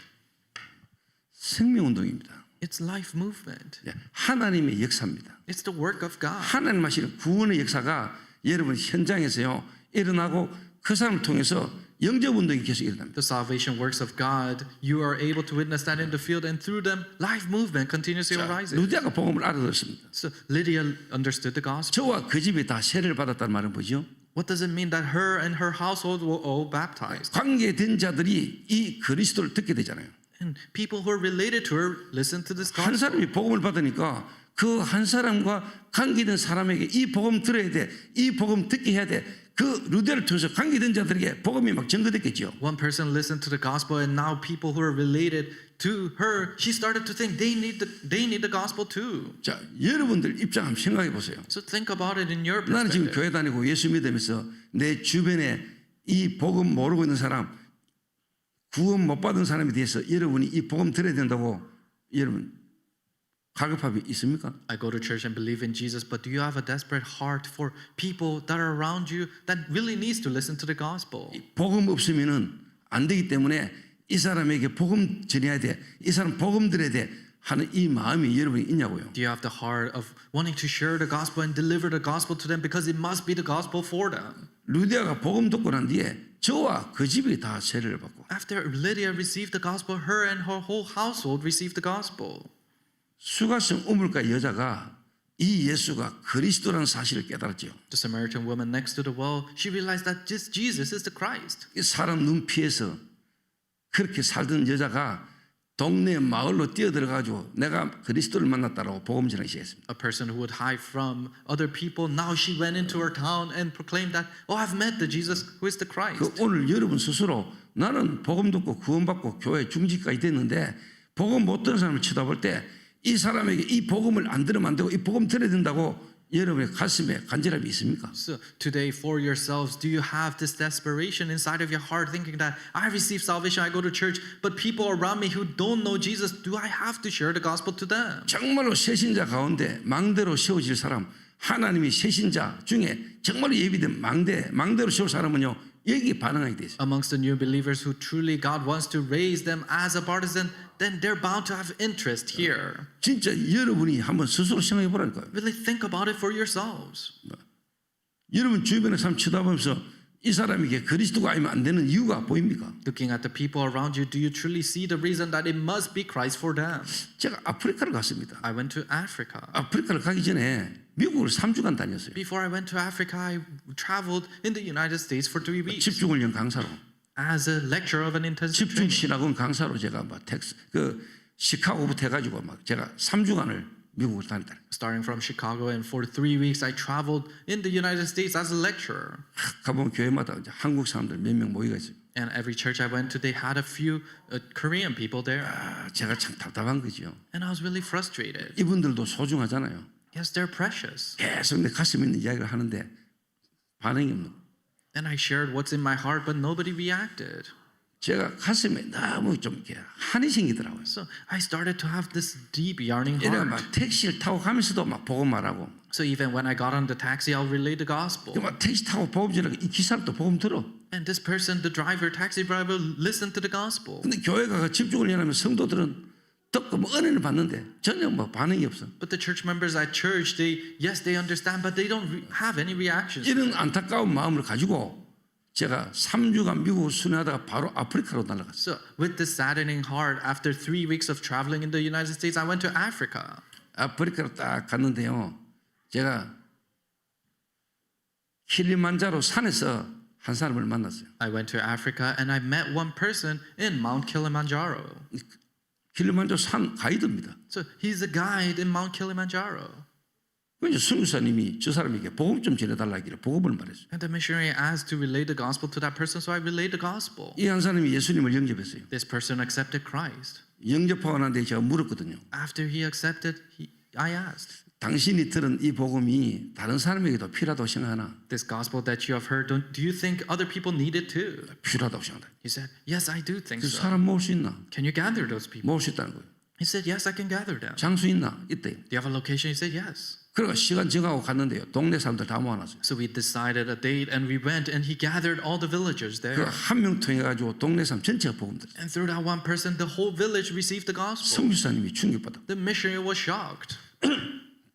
생명운동입니다. It's life movement. 예, 하나님의 역사입니다. It's the work of God. 하나님 하시는 구원의 역사가 여러분 현장에서요 일어나고 그 사람을 통해서 영접운동이 계속 일어납니다. The salvation works of God, you are able to witness that in the field, and through them, life movement continuously arises. 루디아가 복음을 알아들었습니다. So Lydia understood the gospel. 저와 그 집이 다 세례를 받았다는 말은 뭐죠? What does it mean that her and her household were all baptized? 관계된 자들이 이 그리스도를 듣게 되잖아요. And people who are related to her listen to this 한 gospel. 사람이 복음을 받으니까 그 한 사람과 관계된 사람에게 이 복음 들어야 돼, 이 복음 듣게 해야 돼. 그 루디아를 통해서 관계된 자들에게 복음이 막 전거됐겠죠. One person listened to the gospel, and now people who are related to her, she started to think they need the gospel too. 자, 여러분들 입장 한번 생각해 보세요. So think about it in your 나는 지금 perspective. 교회 다니고 예수 믿으면서 내 주변에 이 복음 모르고 있는 사람, 구원 못 받은 사람에 대해서 여러분이 이 복음 들어야 된다고 여러분 갈급함이 있습니까? I go to church and believe in Jesus, but do you have a desperate heart for people that are around you that really needs to listen to the gospel? 복음 없으면은 안 되기 때문에 이 사람에게 복음 전해야 돼, 이 사람 복음 들어야 돼 하는 이 마음이 여러분이 있냐고요. Do you have the heart of wanting to share the gospel and deliver the gospel to them because it must be the gospel for them? 루디아가 복음 듣고 난 뒤에 저와 그 집이 다 세례를 받고 After Lydia received the gospel, her and her whole household received the gospel. 수가성 우물가 여자가 이 예수가 그리스도라는 사실을 깨달았죠. The Samaritan woman next to the well, she realized that this Jesus is the Christ. 이 사람 눈 피해서 그렇게 살던 여자가 동네 마을로 뛰어들어가지고 내가 그리스도를 만났다라고 복음 전하기 시작했습니다. A person who would hide from other people, now she went into her town and proclaimed that, oh, I've met the Jesus who is the Christ. 그 오늘 여러분 스스로 나는 복음 듣고 구원받고 교회 중직까지 됐는데 복음 못 듣는 사람을 쳐다볼 때 이 사람에게 이 복음을 안 들으면 안 되고 이 복음 들어야 된다고 여러분의 가슴에 간절함이 있습니까? So today for yourselves, do you have this desperation inside of your heart thinking that I receive salvation, I go to church, but people around me who don't know Jesus, do I have to share the gospel to them? 정말로 새신자 가운데 망대로 세워질 사람, 하나님이 새신자 중에 정말로 예비된 망대로 세울 사람은요 여기 반응하게 돼 있어요. Amongst the new believers who truly God wants to raise them as a partisan, then they're bound to have interest here. 진짜 여러분이 한번 스스로 생각해 보라니까요. Really think about it for yourselves. 여러분 주변의 사람 쳐다보면서 이 사람에게 그리스도가 아니면 안 되는 이유가 보입니까? Looking at the people around you, do you truly see the reason that it must be Christ for them? 제가 아프리카를 갔습니다. I went to Africa. 아프리카를 가기 전에 미국을 3주간 다녔어요. Before I went to Africa, I traveled in the United States for 3 weeks 집중훈련 강사로. as a lecturer of an intensive 집중 training. 신학원 강사로 제가 막 시카고부터 해가지고 막 제가 3주간을 미국을 다녔다. Starting from Chicago, and for 3 weeks I traveled in the United States as a lecturer. 가보면 교회마다 이제 한국 사람들 몇 명 모이가 있어요. And every church I went to, they had a few Korean people there. 제가 참 답답한 거죠. And I was really frustrated. 이분들도 소중하잖아요. Yes, they're precious. 계속 내 가슴에 있는 이야기를 하는데 반응이 없는 거예요. And I shared what's in my heart, but nobody reacted. 제가 가슴에 너무 좀 이렇게 한이 생기더라고요. So I started to have this deep yearning 이래가 heart. 막 택시를 타고 가면서도 막 복음 말하고, So even when I got on the taxi, I'll relay the gospel. 막 택시 타고 복음 전하고 이 기사를 또 복음 들어. And this person, the driver, taxi driver, listened to the gospel. 근데 교회가 집중을 하면 성도들은 듣고 뭐 은혜를 받는데 전혀 뭐 반응이 없어. But the church members at church, they understand, but they don't have any reactions. 이런 안타까운 마음을 가지고 제가 3주간 미국을 순회하다가 바로 아프리카로 날아갔어요. So with this saddening heart, after 3 weeks of traveling in the United States, I went to Africa. 아프리카로 딱 갔는데요. 제가 킬리만자로 산에서 한 사람을 만났어요. I went to Africa and I met one person in Mount Kilimanjaro. 킬리만자로 산 가이드입니다. So he's a guide in Mount Kilimanjaro. 그래서 선교사님이 저 사람에게 복음 좀 전해달라길래 복음을 말했어요. And the missionary asked to relay the gospel to that person, so I relayed the gospel. 이 한 사람이 예수님을 영접했어요. This person accepted Christ. 영접하고 난 뒤에 제가 물었거든요. After he accepted, I asked, 당신이 들은 이 복음이 다른 사람에게도 필요하다고 생각하나? this gospel that you have heard, do you think other people need it too? 필요하다고 생각한다. He said, yes, I do think 그 so. 사람 모을 수 있나? Can you gather those people? 모을 수 있다는 거예요. He said, yes, I can gather them. 장수 있나? 있대요. Do you have a location? He said, yes. 그러니까 시간 정하고 갔는데요. 동네 사람들 다 모아놨어요. So we decided a date and we went and he gathered all the villagers 그 there. 한 명 통해 가지고 동네 사람 전체가 복음 들었어요. And through that one person, the whole village received the gospel. 선교사님이 충격받아. The missionary was shocked.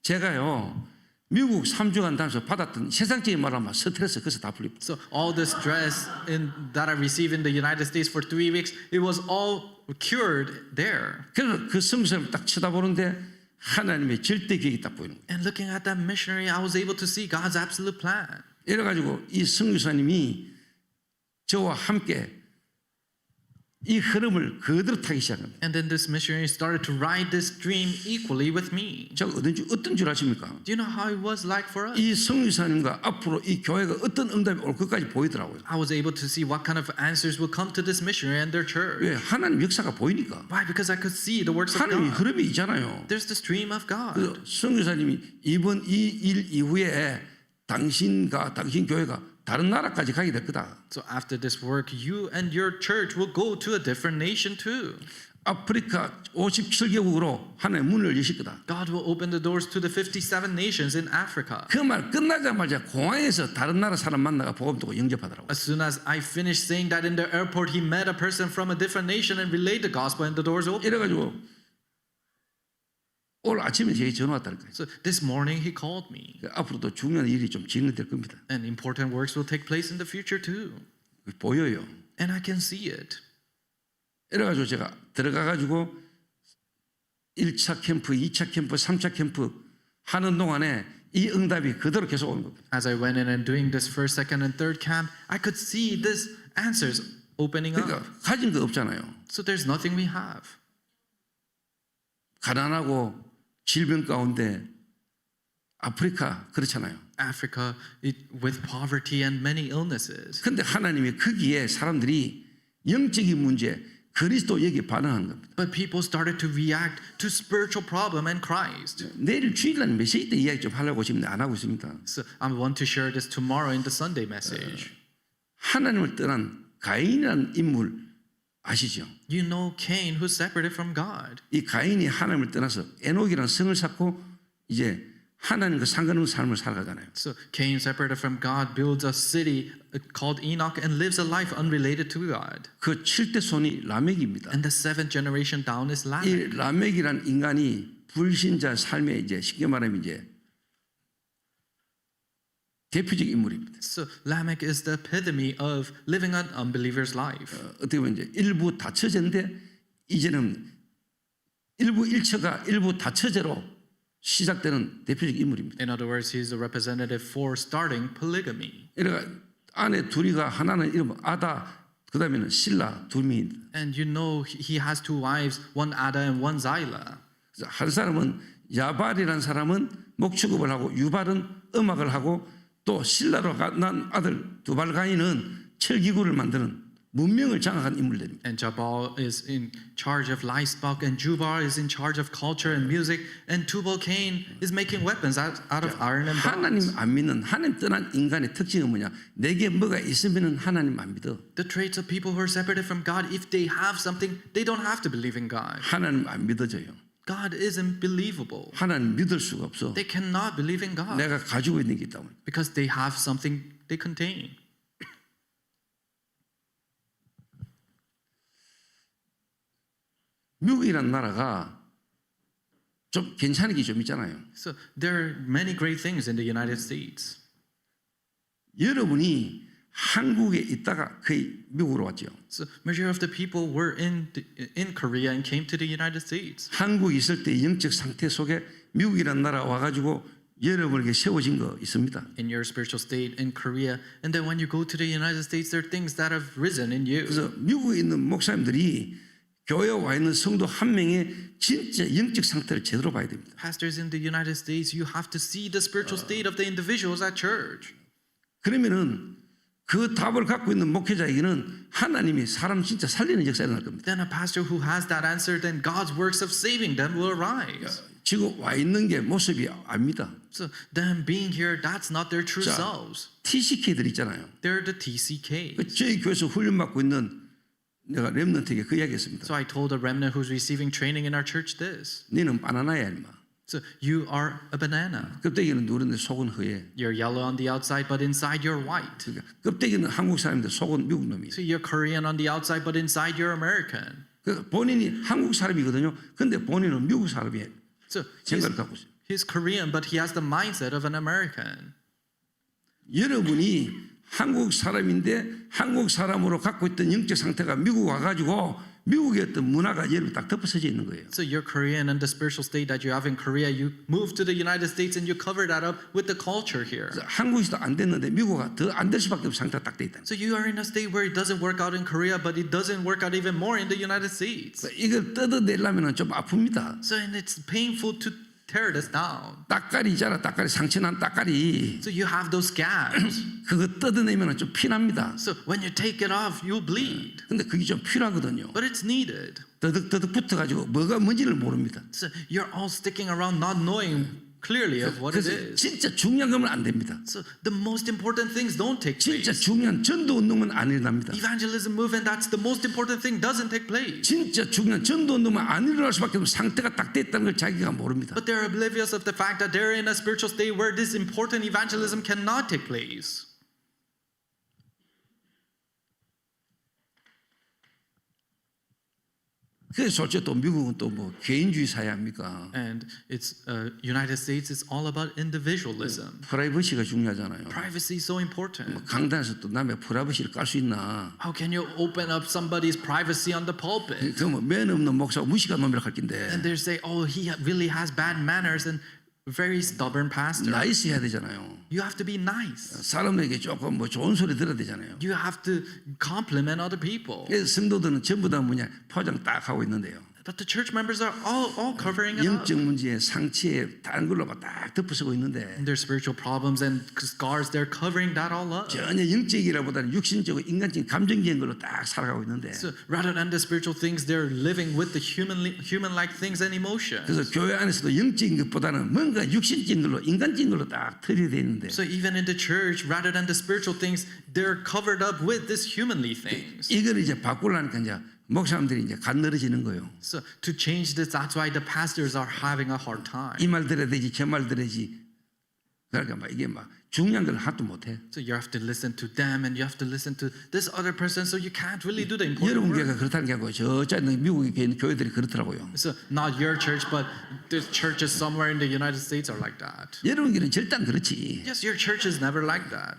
제가요 미국 3주간 다니면서 받았던 세상적인 말하면 스트레스 그래서 다 풀립니다. So all the stress that I received in the United States for 3 weeks, it was all cured there. 그래서 그 선교사님을 딱 쳐다보는데 하나님의 절대 계획이 딱 보이는 거예요. And looking at that missionary, I was able to see God's absolute plan. 이래가지고 이 선교사님이 저와 함께 이 흐름을 그대로 타기 시작합니다. And then this missionary started to ride this stream equally with me. 제가 어떤 줄 아십니까? Do you know how it was like for us? 이 선교사님과 앞으로 이 교회가 어떤 응답이 올 것까지 보이더라고요. I was able to see what kind of answers would come to this missionary and their church. 왜? 하나님 역사가 보이니까. Why? Because I could see the works of 하나님의 God. 흐름이 있잖아요. There's the stream of God. 그래서 선교사님이 이번 이 일 이후에 당신과 당신 교회가 다른 나라까지 가게 될 거다. So after this work, you and your church will go to a different nation too. 아프리카 57개국으로 하나님 문을 여실 거다. God will open the doors to the 57 nations in Africa. 그 말 끝나자마자 공항에서 다른 나라 사람 만나가 복음 듣고 영접하더라고요. As soon as I finished saying that in the airport, he met a person from a different nation and relayed the gospel and the doors opened. 이래가지고 오늘 아침에 제게 전화 왔다니까요. So this morning he called me. 앞으로도 중요한 일이 좀 진행될 겁니다. And important works will take place in the future too. 보여요. And I can see it. 이래가지고 제가 들어가가지고 1차 캠프, 2차 캠프, 3차 캠프 하는 동안에 이 응답이 그대로 계속 오는 겁니다. As I went in and doing this first, second, and third camp, I could see these answers opening up. 그러니까 가진 거 없잖아요. So there's nothing we have. 가난하고 질병 가운데 아프리카 그렇잖아요. Africa with poverty and many illnesses. 근데 하나님이 거기에 사람들이 영적인 문제, 그리스도 얘기에 반응하는 겁니다. But people started to react to spiritual problem and Christ. 내일 주일날 메시지 때 이야기 좀 하려고 지금 안 하고 있습니다. So I want to share this tomorrow in the Sunday message. 하나님을 떠난 가인이라는 인물 아시죠? You know Cain who's separated from God. 이 가인이 하나님을 떠나서 에녹이라는 성을 쌓고 이제 하나님과 상관없는 삶을 살아가잖아요. So Cain, separated from God, builds a city called Enoch and lives a life unrelated to God. 그 7대 손이 라멕입니다. And the 7th generation down is 이 Lamech. 라멕이라는 인간이 불신자 삶의 이제 쉽게 말하면 이제 대표적 인물입니다. So Lamech is the epitome of living an unbeliever's life. 어떻게 보면 이제 일부 다처제인데 이제는 일부 일처가 일부 다처제로 시작되는 대표적 인물입니다. In other words, he's a representative for starting polygamy. 그러니까 아내 둘이가 하나는 이름 아다, 그 다음에는 실라 두 명입니다. And you know he has 2 wives, one Ada and one Zillah. 그래서 한 사람은 야발이라는 사람은 목축업을 하고 유발은 음악을 하고 또 실라로 난 아들 두발가인은 철기구를 만드는 문명을 장악한 인물들입니다. And Jabal is in charge of livestock, and Jubal is in charge of culture and music, and Tubal Cain is making weapons out of iron and 하나님 bronze. 안 믿는 하나님 떠난 인간의 특징은 뭐냐? 내게 뭐가 있으면은 하나님 안 믿어. The traits of people who are separated from God, if they have something, they don't have to believe in God. 하나님 안 믿어져요. God isn't believable. 하나님 믿을 수가 없어. They cannot believe in God 내가 가지고 있는 게 있다면. because they have something they contain. 미국이라는 나라가 좀 괜찮은 게 좀 있잖아요. So there are many great things in the United States. 여러분이 한국에 있다가 거의 미국으로 왔죠. So majority of the people were in Korea and came to the United States. 한국에 있을 때 영적 상태 속에 미국이라는 나라 와가지고 여러분에게 세워진 거 있습니다. In your spiritual state in Korea, and then when you go to the United States, there are things that have risen in you. 그래서 미국에 있는 목사님들이 교회에 와 있는 성도 한 명의 진짜 영적 상태를 제대로 봐야 됩니다. Pastors in the United States, you have to see the spiritual state of the individuals at church. 그러면은 그 답을 갖고 있는 목회자에게는 하나님이 사람 진짜 살리는 역사가 일어날 겁니다. Then a pastor who has that answer, then God's works of saving them will arise. 지금 와 있는 게 모습이 압니다. So them being here, that's not their true 자, selves. TCK들 있잖아요. They're the TCKs. 저희 교회에서 훈련받고 있는 내가 렘넌트에게 그 이야기했습니다. So I told a remnant who's receiving training in our church this. 너는 바나나야 임마. So you are a banana. 껍데기는 누런데 속은 허해. You're yellow on the outside, but inside you're white. 그러니까 껍데기는 한국 사람인데 속은 미국 놈이에요. So you're Korean on the outside, but inside you're American. 그러니까 본인이 한국 사람이거든요. 근데 본인은 미국 사람이에요. So 생각을 갖고 있어요. he's Korean, but he has the mindset of an American. 여러분이 한국 사람인데 한국 사람으로 갖고 있던 영적 상태가 미국 와가지고 미국의 어떤 문화가 여러분 딱 덮어서져 있는 거예요. So you're Korean, and the spiritual state that you have in Korea, you move to the United States and you cover that up with the culture here. 그래서 한국에서도 안 됐는데 미국은 더 안 될 수밖에 없는 상태가 딱 돼 있다. So you are in a state where it doesn't work out in Korea, but it doesn't work out even more in the United States. 이걸 뜯어내려면 좀 아픕니다. So and it's painful to tear this down. 따까리 있잖아, 따까리 상처난 따까리. So you have those scabs. 그거 뜯어내면 좀 피납니다. So when you take it off, you'll bleed. 근데 그게 좀 필요하거든요. But it's needed. 더덕더덕 붙어가지고 뭐가 뭔지를 모릅니다. So you're all sticking around not knowing clearly of what it 그래서 is. 진짜 중요한 거면 안 됩니다. So the most important things don't take 진짜 place. 중요한 전도 운동은 안 일어납니다. Evangelism movement, that's the most important thing, doesn't take place. 진짜 중요한 전도 운동은 안 일어날 수밖에 없는 상태가 딱 됐다는 걸 자기가 모릅니다. But they're oblivious of the fact that they're in a spiritual state where this important evangelism cannot take place. 그래서 솔직히 또 미국은 또 뭐 개인주의 사회 아닙니까? And it's United States is all about individualism. 프라이버시가 중요하잖아요. Privacy is so important. 강단에서 또 남의 프라이버시를 깔 수 있나? How can you open up somebody's privacy on the pulpit? 그러면 맨 없는 목사가 무식한 놈이라 할 And 건데 they say, oh, he really has bad manners and very stubborn pastor. 나이스 해야 되잖아요. You have to be nice. 사람에게 조금 뭐 좋은 소리 들어야 되잖아요. You have to compliment other people. 그래서 성도들은 전부 다 뭐냐 포장 딱 하고 있는데요. But the church members are all covering it up. 영적 문제에 상처에 다른 걸로 막 딱 덮어쓰고 있는데 And their spiritual problems and scars, they're covering that all up. 전혀 영적이라보다는 육신적이고 인간적인 감정적인 걸로 딱 살아가고 있는데 So rather than the spiritual things, they're living with the human-like things and emotions. 그래서 교회 안에서도 영적인 것보다는 뭔가 육신적인 걸로 인간적인 걸로 딱 처리되어 있는데 So even in the church, rather than the spiritual things, they're covered up with this humanly things. 이걸 이제 바꾸려니까 이제 목사님들이 이제 간 늘어지는 거예요. So to change this, that's why the pastors are having a hard time. 이 말 들어야 되지 저 말 들어야지. 그러니까 막 이게 막 중요한 걸 하나도 못해. So you have to listen to them and you have to listen to this other person, so you can't really do the important 여러분 work. 교회가 그렇다는 게 아니고 저짜 있는 미국에 있는 교회들이 그렇더라고요. So not your church, but the churches somewhere in the United States are like that. 여러분 교회는 절대 안 그렇지. Yes, your church is never like that.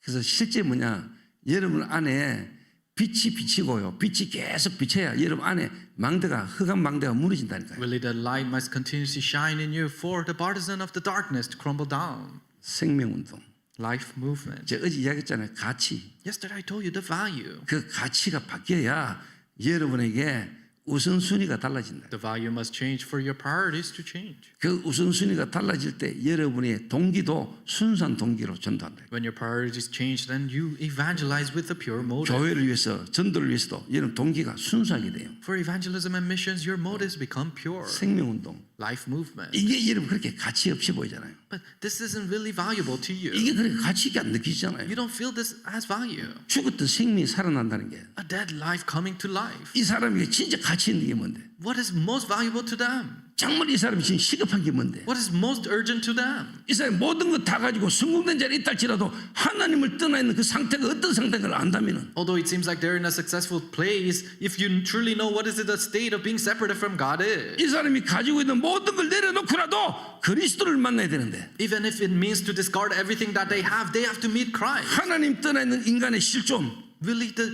그래서 실제 뭐냐 여러분 안에 빛이 비치고요. 빛이 계속 비쳐야 여러분 안에 망대가 흑암 망대가 무너진다니까요. Really, the light must continuously shine in you for the partisan of the darkness to crumble down. 생명운동. Life movement. 제가 어제 이야기했잖아요. 가치. Yesterday I told you the value. 그 가치가 바뀌어야 여러분에게 우선순위가 달라진다. The value must change for your priorities to change. 그 우선순위가 달라질 때 여러분의 동기도 순수한 동기로 전도한다. When your priorities change, then you evangelize with a pure motive. 교회를 위해서 전도를 위해서도 여러분 동기가 순수하게 돼요. For evangelism and missions, your motives become pure. 생명운동. Life movement. 이게 여러분 그렇게 가치 없이 보이잖아요. But this isn't really valuable to you. 이게 그렇게 가치 있게 안 느끼잖아요. You don't feel this as value. 죽었던 생명이 살아난다는 게 이 A dead life coming to life. 사람에게 진짜 가치 있는 게 뭔데? What is most valuable to them? 정말 이 사람이 지금 시급한 게 뭔데? What is most urgent to them? 이 사람이 모든 거 다 가지고 성공된 자리에 있다 할지라도 하나님을 떠나 있는 그 상태가 어떤 상태인가를 안다면은 Although it seems like they're in a successful place, if you truly know what is the state of being separated from God is, 이 사람이 가지고 있는 모든 걸 내려놓고라도 그리스도를 만나야 되는데 even if it means to discard everything that they have to meet Christ. 하나님 떠나 있는 인간의 실존 Really the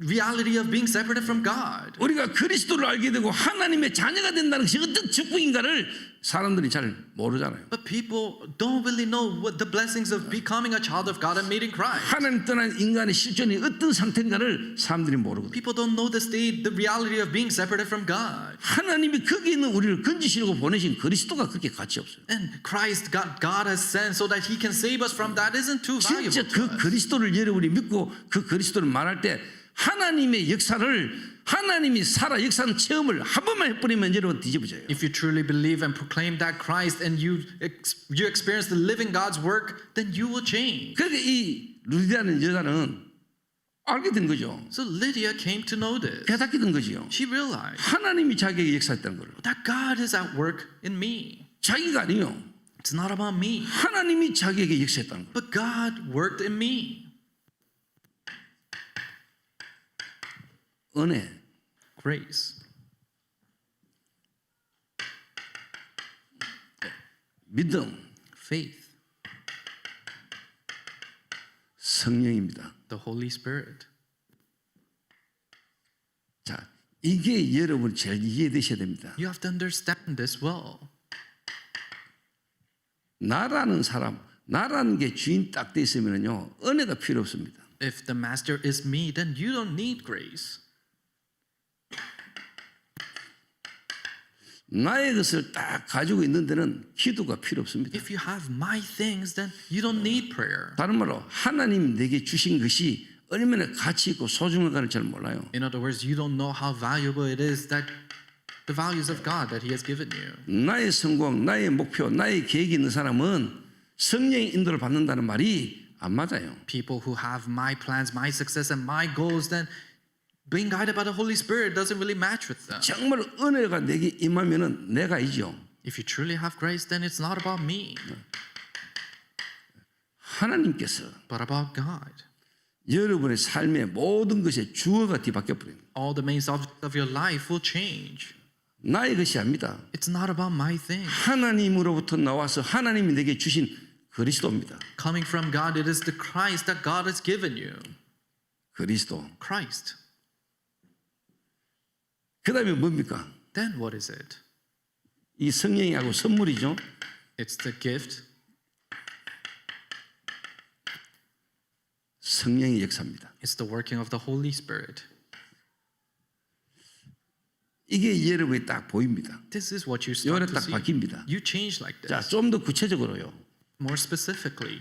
reality of being separated from God. 우리가 그리스도를 알게 되고 하나님의 자녀가 된다는 것이 어떤 축복인가를 사람들이 잘 모르잖아요. But people don't really know what the blessings of becoming a child of God and meeting Christ. 하나님 떠난 인간의 실존이 어떤 상태인가를 사람들이 모르거든요. People don't know the state, the reality of being separated from God. 하나님이 거기 있는 우리를 건지시려고 보내신 그리스도가 그렇게 가치 없어요. And Christ, God has sent so that He can save us from that isn't too valuable 진짜 to 그 us. 그리스도를 여러분이 믿고 그 그리스도를 말할 때 하나님의 역사를 하나님이 살아 역사는 체험을 한 번만 해버리면 여러분 뒤집어져요. If you truly believe and proclaim that Christ and you experience the living God's work, then you will change. 그런데 이 루디아는 여자는 알게 된 거죠. So Lydia came to know this. 깨닫게 된 거지요. She realized 하나님이 자기에게 역사했다는 걸. that God is at work in me. 자기가 아니요. It's not about me, 하나님이 자기에게 역사했다는 걸. but God worked in me. 은혜. Grace, 믿음. faith, 성령입니다. the Holy Spirit. 자, 이게 여러분 제일 이해되셔야 됩니다. You have to understand this well. 나라는 사람, 나라는 게 주인 딱 돼 있으면요 은혜가 필요 없습니다. If the master is me, then you don't need grace. 나의 것을 딱 가지고 있는 데는 기도가 필요 없습니다. If you have my things, then you don't need prayer. 다른 말로 하나님 내게 주신 것이 얼마나 가치 있고 소중한가를 잘 몰라요. In other words, you don't know how valuable it is that the values of God that He has given you. 나의 성공, 나의 목표, 나의 계획이 있는 사람은 성령의 인도를 받는다는 말이 안 맞아요. People who have my plans, my success, and my goals, then being guided by the Holy Spirit doesn't really match with them. 정말 은혜가 내게 임하면은 내가이죠. If you truly have grace, then it's not about me, 하나님께서 but about God. 여러분의 삶의 모든 것의 주어가 뒤바뀌어 버립니다. All the main subjects of your life will change. 나의 것이 아닙니다. It's not about my thing. 하나님으로부터 나와서 하나님이 내게 주신 그리스도입니다. Coming from God, it is the Christ that God has given you. 그리스도. Christ. 그 다음에 뭡니까? Then what is it? 이 성령이하고 선물이죠. It's the gift. 성령의 역사입니다. It's the working of the Holy Spirit. 이게 여러분이 딱 보입니다. This is what you 요래 start to 딱 see. 바뀝니다. You change like 자, this. 좀 더 구체적으로요. More specifically,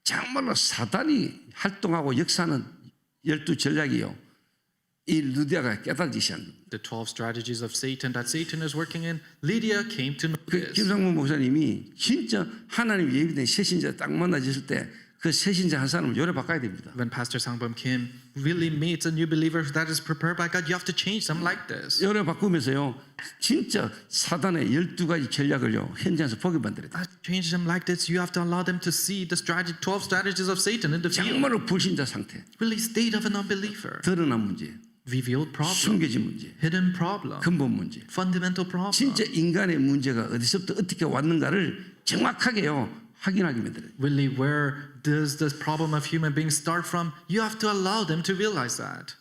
정말로 사단이 활동하고 역사는 12 전략이요. 이 루디아가 깨달기 시작합니다. the 12 strategies of Satan that Satan is working in, Lydia came to know this. 김상문 목사님이 진짜 하나님 예비된 새신자 딱 만나졌을 때 그 새신자 한 사람을 요래 바꿔야 됩니다. When Pastor Sangbum Kim really meets a new believer that is prepared by God, you have to change them like this. 요래 바꾸면서요. 진짜 사단의 12가지 전략을요. 현장에서 보게 만들어야 돼요. Change them like this. You have to allow them to see the 12 strategies of Satan in the field. 정말로 불신자 상태, Really state of an unbeliever. 드러난 문제, Revealed problem. 숨겨진 문제, Hidden problem. 근본 문제. Fundamental problem. 진짜 인간의 문제가 어디서부터 어떻게 왔는가를 정확하게요. 확인하게 만들어요. Really, where does this problem of human beings start from? You have to allow them to realize that.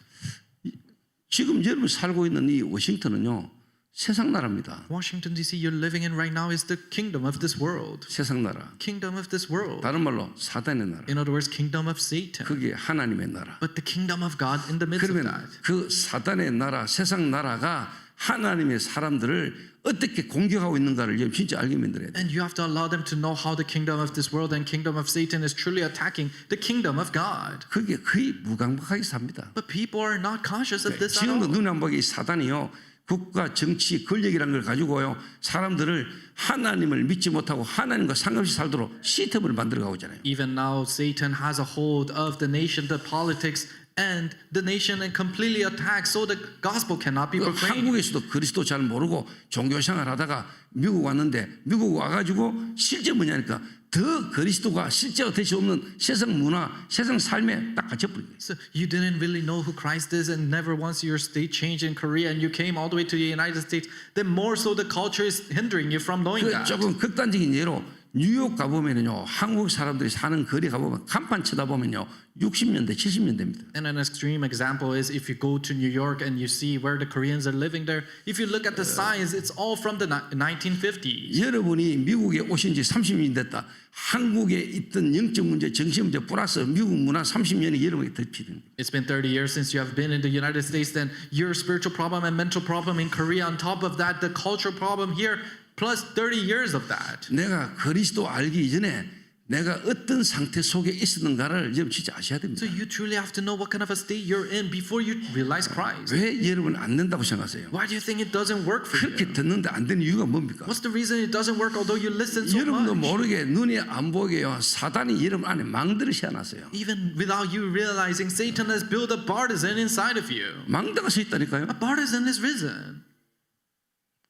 지금 여러분 살고 있는 이 워싱턴은요. 세상 나라입니다. Washington D.C. you're living in right now is the kingdom of this world. 세상 나라. Kingdom of this world. 다른 말로 사단의 나라. In other words, kingdom of Satan. 그게 하나님의 나라. But the kingdom of God in the midst of 그러면 that. 그 사단의 나라, 세상 나라가 하나님의 사람들을 어떻게 공격하고 있는가를 지금 진짜 알게 만들어야 돼. And you have to allow them to know how the kingdom of this world and kingdom of Satan is truly attacking the kingdom of God. 그게 거의 무감각하게 삽니다. But people are not conscious of this at 지금도 all. 눈에 안 보이게 이 사단이요. 국가, 정치, 권력이라는 걸 가지고요. 사람들을 하나님을 믿지 못하고 하나님과 상관없이 살도록 시스템을 만들어가고 있잖아요. Even now, Satan has a hold of the nation, the politics, and the nation, and completely attacks, so the gospel cannot be proclaimed. 한국에서도 그리스도 잘 모르고 종교생활 하다가 미국 왔는데 미국 와가지고 실제 뭐냐니까 더 그리스도가 실제가 될 수 없는 세상 문화, 세상 삶에 딱 갇혀버린 거예요. So you didn't really know who Christ is, and never once your state changed in Korea, and you came all the way to the United States. Then more so, the culture is hindering you from knowing 그 that. 조금 극단적인 예로 뉴욕 가보면요 한국 사람들이 사는 거리 가보면 간판 쳐다보면요 60년대 70년대입니다. And an extreme example is if you go to New York and you see where the Koreans are living there. If you look at the signs, it's all from the 1950s. 여러분이 미국에 오신 지 30년이 됐다. 한국에 있던 영적 문제, 정신 문제 플러스 미국 문화 30년이 여러분에게 덮이는 거예요. It's been 30 years since you have been in the United States. Then your spiritual problem and mental problem in Korea. On top of that, the cultural problem here, plus 30 years of that. 내가 그리스도 알기 이전에 내가 어떤 상태 속에 있었는가를 여러분 진짜 아셔야 됩니다. So you truly have to know what kind of a state you're in before you realize Christ. 왜 여러분 안 된다고 생각하세요? Why do you think it doesn't work for 그렇게 you? 듣는데 안 되는 이유가 뭡니까? What's the reason it doesn't work although you listen so 여러분도 much? 모르게 눈에 안 보게요. 사단이 여러분 안에 망들을 씌워놨어요. Even without you realizing, Satan has built a partisan inside of you. 망대가 서 있다니까요. A partisan is risen.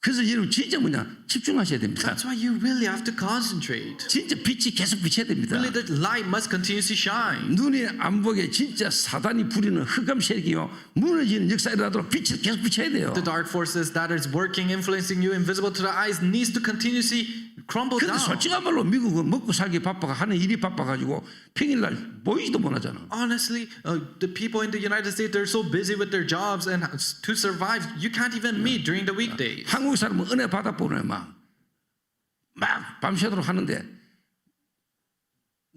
그래서 여러분 진짜 뭐냐 집중하셔야 됩니다. That's why you really have to concentrate. 진짜 빛이 계속 비쳐야 됩니다. Really, the light must continuously shine. 눈에 안 보게 진짜 사단이 부리는 흑암 세력이요 무너지는 역사가 일어나도록 빛을 계속 비춰야 돼요. The dark forces that is working, influencing you, invisible to the eyes, needs to continuously crumble 근데 down. 솔직한 말로 미국은 먹고 살기 바빠가 하는 일이 바빠가지고 평일날 보이지도 못하잖아. Honestly, the people in the United States, they're so busy with their jobs, and to survive, you can't even meet during the weekdays. 한국 사람은 은혜 받아보네 막 밤새도록 하는데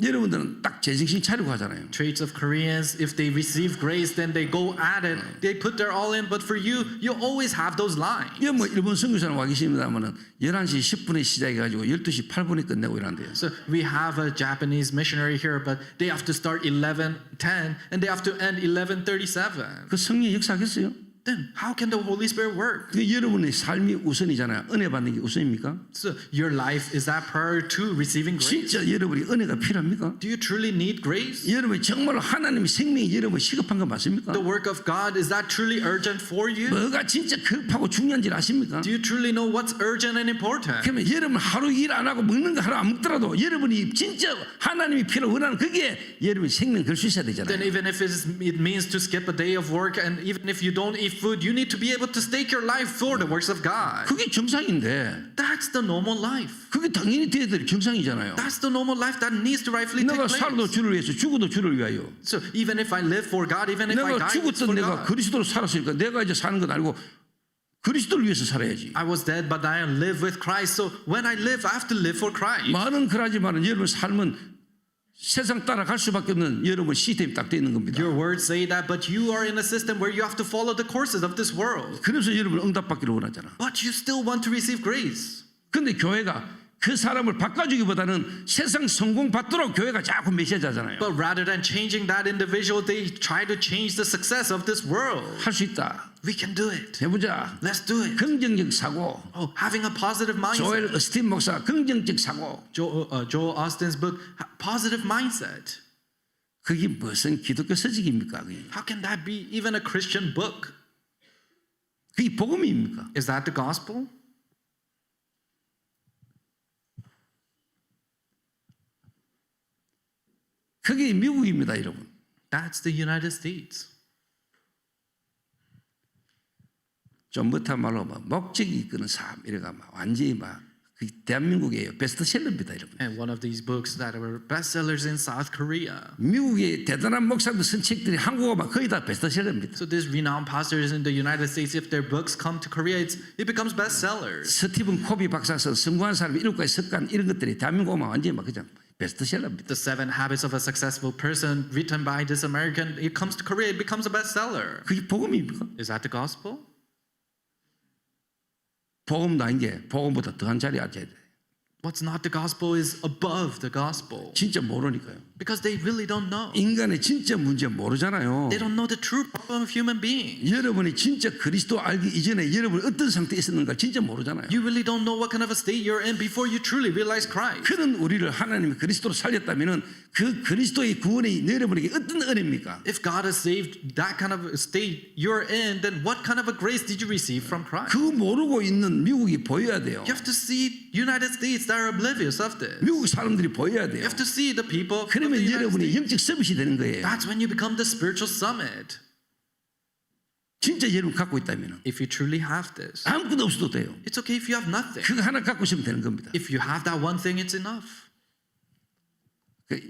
여러분들은 딱 제정신 차리고 하잖아요. Traits of Koreans, if they receive grace, then they go at it. They put their all in. But for you, you always have those lines. 이거 뭐 일본 선교사는 와 계십니다만은 11시 10분에 시작해가지고 12시 8분에 끝내고 이란대요. So we have a Japanese missionary here, but they have to start 11:10 and they have to end 11:37. 그 성령 역사하겠어요? Then how can the Holy Spirit work? 그 여러분의 삶이 우선이잖아요. 은혜 받는 게 우선입니까? So your life is that prior to receiving grace? 진짜 여러분이 은혜가 필요합니까? Do you truly need grace? 여러분이 정말로 하나님의 생명이 여러분 시급한 거 맞습니까? The work of God, is that truly urgent for you? 뭐가 진짜 급하고 중요한지 아십니까? Do you truly know what's urgent and important? 그러면 여러분 하루 일 안 하고 먹는 거 하루 안 먹더라도 여러분이 진짜 하나님이 필요 원하는 그게 여러분이 생명 걸 수 있어야 Then 되잖아요. even if it means to skip a day of work, and even if you don't eat food, you need to be able to stake your life for the works of God. 그게 정상인데 That's the normal life. 그게 당연히 돼야 될 정상이잖아요. That's the normal life that needs to rightfully take 내가 place. 살아도 주를 위해서 죽어도 주를 위하여. So even if I live for God, even if I 내가 die, it's 죽었던 for 내가 God. 그리스도로 살았으니까 내가 이제 사는 건 아니고 그리스도를 위해서 살아야지. I was dead, but I live with Christ. So when I live, I have to live for Christ. 말은 그러지만은 여러분 삶은 세상 따라갈 수밖에 없는 여러분 시스템이 딱 돼 있는 겁니다. Your words say that, but you are in a system where you have to follow the courses of this world. 그래서 여러분 응답받기를 원하잖아. But you still want to receive grace. 근데 교회가 그 사람을 바꿔주기보다는 세상 성공 받도록 교회가 자꾸 메시지하잖아요. But rather than changing that individual, they try to change the success of this world. 할 수 있다. We can do it. 해보자. Let's do it. 긍정적 사고. Oh, having a positive mindset. 조엘 어스틴 목사 긍정적 사고. Joel Austin's book, Positive Mindset. 그게 무슨 기독교 서적입니까? 그게? How can that be even a Christian book? 그게 복음입니까? Is that the gospel? 그게 미국입니다, 여러분. That's the United States. 좀 못한 말로 막 목적이 이끄는 삶 이래가 막 완전히 막 그 대한민국이에요. 베스트셀러입니다, 여러분. And one of these books that were bestsellers in South Korea. 미국의 대단한 목사들 선책들이 한국어만 거의 다 베스트셀러입니다. So these renowned pastors in the United States, if their books come to Korea, it becomes bestsellers. 스티븐 코비 박사서 성공한 사람 7가지 습관 이런 것들이 대한민국만 완전히 막 그냥 베스트셀러입니다. The 7 Habits of a Successful Person, written by this American, it comes to Korea, it becomes a bestseller. 그게 복음입니까? Is that the gospel? 복음도 아닌 게 복음보다 더한 자리에 앉아야 돼. What's not the gospel is above the gospel. 진짜 모르니까요. Because they really don't know. 인간의 진짜 문제 모르잖아요. They don't know the true problem of human beings. 여러분이 진짜 그리스도 알기 이전에 여러분이 어떤 상태에 있었는가 진짜 모르잖아요. You really don't know what kind of a state you're in before you truly realize Christ. 그런 우리를 하나님이 그리스도로 살렸다면은 그 그리스도의 구원이 여러분에게 어떤 은혜입니까? If God has saved that kind of state you're in, then what kind of a grace did you receive from Christ? 그 모르고 있는 미국이 보여야 돼요. You have to see United States that are oblivious of this. 미국 사람들이 보여야 You 돼요. have to see the people of the 그러면 United 여러분이 States. 영적 서밋이 되는 거예요. That's when you become the spiritual summit. 진짜 여러분 갖고 있다면 If you truly have this, 아무것도 없어도 돼요. it's okay if you have nothing. 그거 하나 갖고 있으면 되는 겁니다. If you have that one thing, it's enough.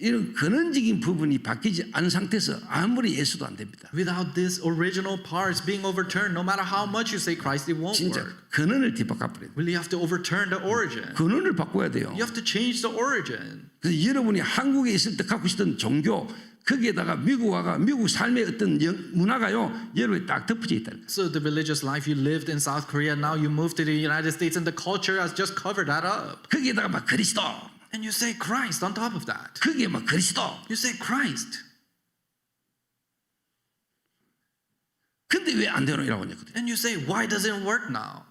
이런 근원적인 부분이 바뀌지 않은 상태에서 아무리 예수도 안 됩니다. Without these original parts being overturned, no matter how much you say Christ, it won't 진짜 work. 근원을 뒤바꿔버려야 돼요. Really, you have to overturn the origin. 근원을 바꿔야 돼요. You have to change the origin. 그래서 여러분이 한국에 있을 때 갖고 있었던 종교 거기에다가 미국 와가 미국 삶의 어떤 문화가요 여러분이 딱 덮어져 있다는 거예요. So the religious life you lived in South Korea, now you moved to the United States, and the culture has just covered that up. 거기에다가 막 그리스도, And you say Christ on top of that. 거기에 막 그리스도. You say Christ. 근데 왜 안 되노이라고 하거든요. And you say, why doesn't it work now?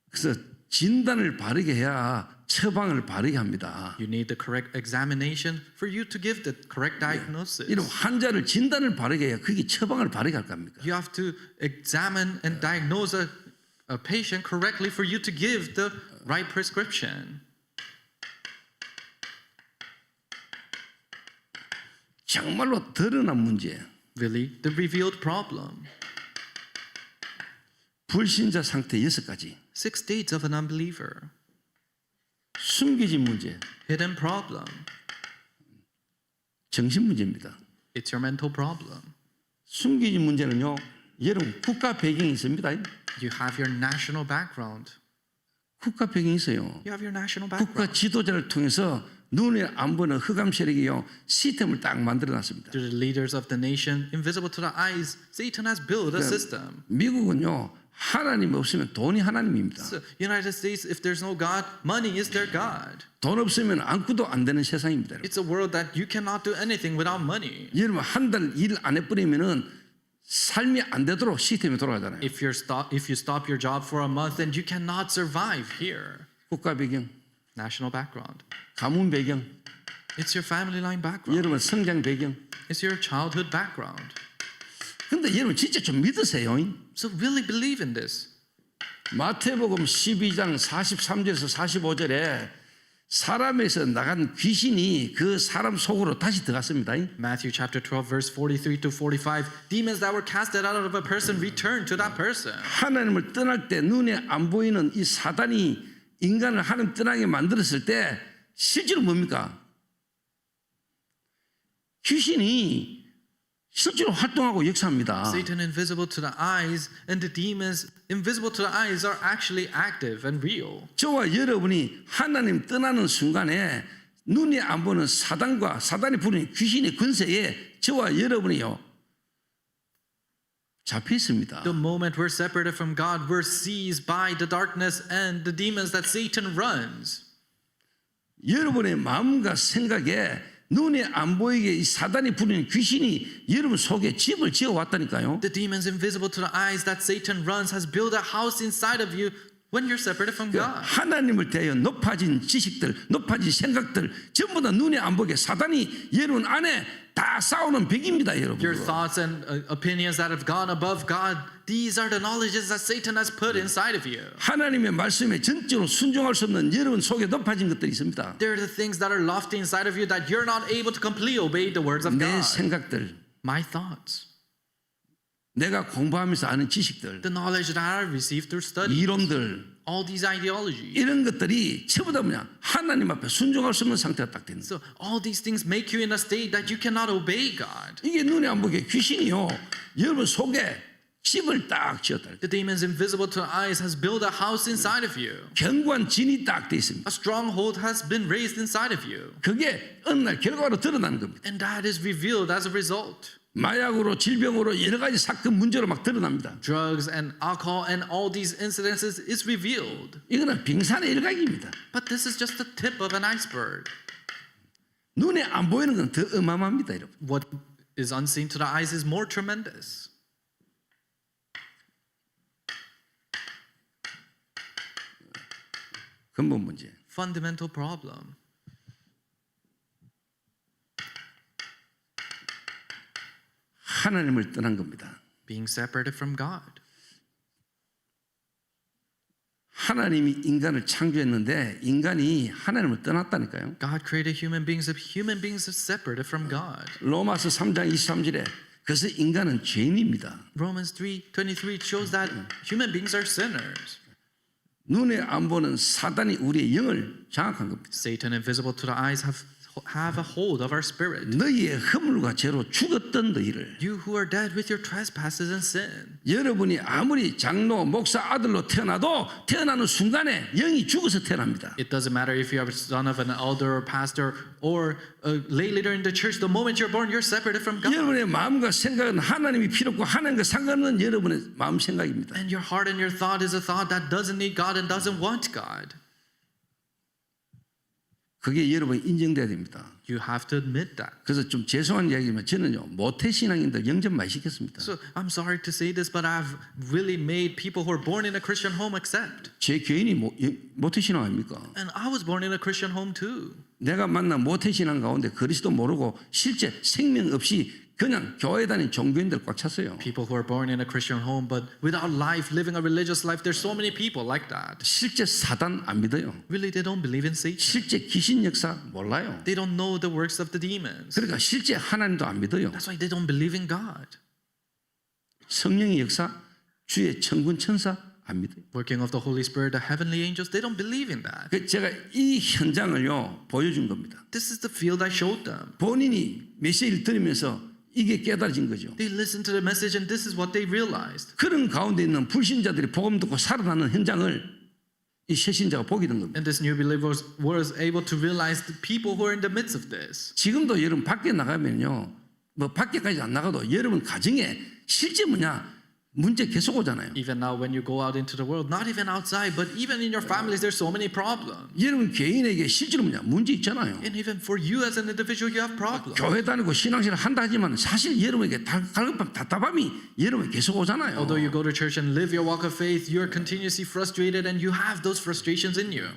그래서 진단을 바르게 해야 처방을 바르게 합니다. You need the correct examination for you to give the correct diagnosis. 이런 환자를 진단을 바르게 해야 그게 처방을 바르게 할 겁니까? You have to examine and diagnose a patient correctly for you to give the right prescription. 정말로 드러난 문제. Really, the revealed problem. 불신자 상태 6가지. 6 states of an unbeliever. 숨겨진 문제. Hidden problem. 정신 문제입니다. It's your mental problem. 숨겨진 문제는요. 여러분 국가 배경이 있습니다. You have your national background. 국가 배경이 있어요. You have your national 국가 background. 지도자를 통해서 눈에 안 보는 흑암 세력이요 시스템을 딱 만들어 놨습니다. To the leaders of the nation, invisible to the eyes, Satan has built a system. 미국은요 하나님 없으면 돈이 하나님입니다. So, United States, if there's no God, money is their God. 돈 없으면 아무것도 안 되는 세상입니다. It's a world that you cannot do anything without money. 여러분 한 달 일 안 해버리면은 삶이 안 되도록 시스템이 돌아가잖아요. If you stop your job for a month, then you cannot survive here. 국가 배경, National background. 가문 배경, It's your family line background. 여러분 성장 배경. It's your childhood background. 근데 여러분 진짜 좀 믿으세요. So really believe in this. 마태복음 12장 43절에서 45절에 사람에서 나간 귀신이 그 사람 속으로 다시 들어갔습니다. Matthew chapter 12 verse 43 to 45. Demons that were casted out of a person return to that person. 하나님을 떠날 때 눈에 안 보이는 이 사단이 인간을 하나님 떠나게 만들었을 때 실제로 뭡니까? 귀신이 실제로 활동하고 역사합니다. Satan invisible to the eyes and the demons invisible to the eyes are actually active and real. 저와 여러분이 하나님 떠나는 순간에 눈에 안 보는 사단과 사단이 부르는 귀신의 권세에 저와 여러분이요 잡혀 있습니다. The moment we're separated from God, we're seized by the darkness and the demons that Satan runs. 여러분의 마음과 생각에 눈에 안 보이게 이 사단이 부리는 귀신이 여러분 속에 집을 지어 왔다니까요. The demons invisible to the eyes that Satan runs has built a house inside of you when you're separated from God. 하나님을 대하여 높아진 지식들, 높아진 생각들 전부 다 눈에 안 보게 사단이 여러분 안에 다 싸우는 벽입니다, 여러분. Your thoughts and opinions that have gone above God, these are the knowledges that Satan has put inside of you. 하나님의 말씀에 전적으로 순종할 수 없는 여러분 속에 높아진 것들이 있습니다. There are the things that are lofty inside of you that you're not able to completely obey the words of 내 God. 생각들, My thoughts, 내가 공부하면서 아는 지식들, the knowledge that I received through study, 이론들 all these ideologies. 이런 것들이 전부 다 뭐냐 하나님 앞에 순종할 수 없는 상태가 딱 되는 거예요. So all these things make you in a state that you cannot obey God. 이게 눈에 안 보게 귀신이요 여러분 속에 집을 딱 지었다. The demons invisible to the eyes has built a house inside of you. 견고한 진이 딱 돼 있습니다. A stronghold has been raised inside of you. 그게 어느 날 결과로 드러나는 겁니다. And that is revealed as a result. 마약으로 질병으로 여러 가지 사건 문제로 막 드러납니다. Drugs and alcohol and all these incidences is revealed. 이거는 빙산의 일각입니다. But this is just the tip of an iceberg. 눈에 안 보이는 건 더 어마어마합니다, 여러분. What is unseen to the eyes is more tremendous. 근본 문제. Fundamental problem. 하나님을 떠난 겁니다. Being separated from God. 하나님이 인간을 창조했는데 인간이 하나님을 떠났다니까요. God created human beings. Human beings are separated from God. 로마서 3장 23절에 그래서 인간은 죄인입니다. Romans 3:23 shows that human beings are sinners. 눈에 안 보는 사단이 우리의 영을 장악한 겁니다. Satan, invisible to the eyes, have a hold of our spirit. 너희의 허물과 죄로 죽었던 너희를 You who are dead with your trespasses and sin. 여러분이 아무리 장로, 목사 아들로 태어나도 태어나는 순간에 영이 죽어서 태어납니다. It doesn't matter if you are a son of an elder or pastor or a lay leader in the church. The moment you're born, you're separated from God. 여러분의 마음과 생각은 하나님이 필요 없고 하나님과 상관없는 여러분의 마음 생각입니다. And your heart and your thought is a thought that doesn't need God and doesn't want God. 그게 여러분이 인정돼야 됩니다. You have to admit that. 그래서 좀 죄송한 이야기지만 저는요 모태신앙인들 영접 많이 시켰습니다. So I'm sorry to say this, but I've really made people who are born in a Christian home accept. 제 교인이 모태신앙 아닙니까? And I was born in a Christian home too. 내가 만난 모태신앙 가운데 그리스도 모르고 실제 생명 없이 그냥 교회 다닌 종교인들 꽉 찼어요. People who are born in a Christian home but without life, living a religious life, there's so many people like that. 실제 사단 안 믿어요. Really, they don't believe in Satan. 실제 귀신 역사 몰라요. They don't know the works of the demons. 그러니까 실제 하나님도 안 믿어요. That's why they don't believe in God. 성령의 역사, 주의 천군 천사 안 믿어요. Working of the Holy Spirit, the heavenly angels, they don't believe in that. 제가 이 현장을요 보여준 겁니다. This is the field I showed them. 본인이 메시지를 들으면서 이게 깨달아진 거죠. They listened to the message and this is what they realized. 그런 가운데 있는 불신자들이 복음 듣고 살아나는 현장을 이 새신자가 보게 된 겁니다. And this new believer was able to realize the people who are in the midst of this. 지금도 여러분 밖에 나가면요, 뭐 밖에까지 안 나가도 여러분 가정에 실제 뭐냐 문제 계속 오잖아요. Even now when you go out into the world, not even outside, but even in your families, there's so many problems. 여러분 개인에게 실제로 뭐냐 문제 있잖아요. And even for you as an individual, you have problems. 교회 다니고 신앙생활 한다 하지만 사실 여러분에게 갈급함 답답함이 여러분에 계속 오잖아요. Although you go to church and live your walk of faith, you're continuously frustrated and you have those frustrations in you.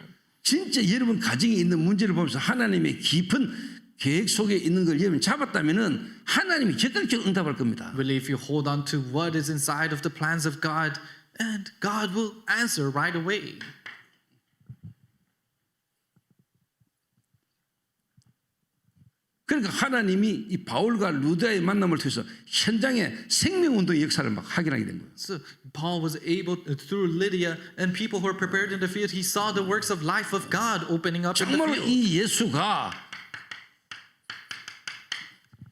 진짜 여러분 가정에 있는 문제를 보면서 하나님의 깊은 계획 속에 있는 걸 여러분 잡았다면은 하나님이 적극적으로 응답할 겁니다. Really, if you hold on to what is inside of the plans of God, and God will answer right away. 그러니까 하나님이 이 바울과 루디아의 만남을 통해서 현장에 생명운동의 역사를 막 확인하게 된 거예요. So Paul was able, through Lydia and people who were prepared in the field, he saw the works of life of God opening up in the 정말 field. 이 예수가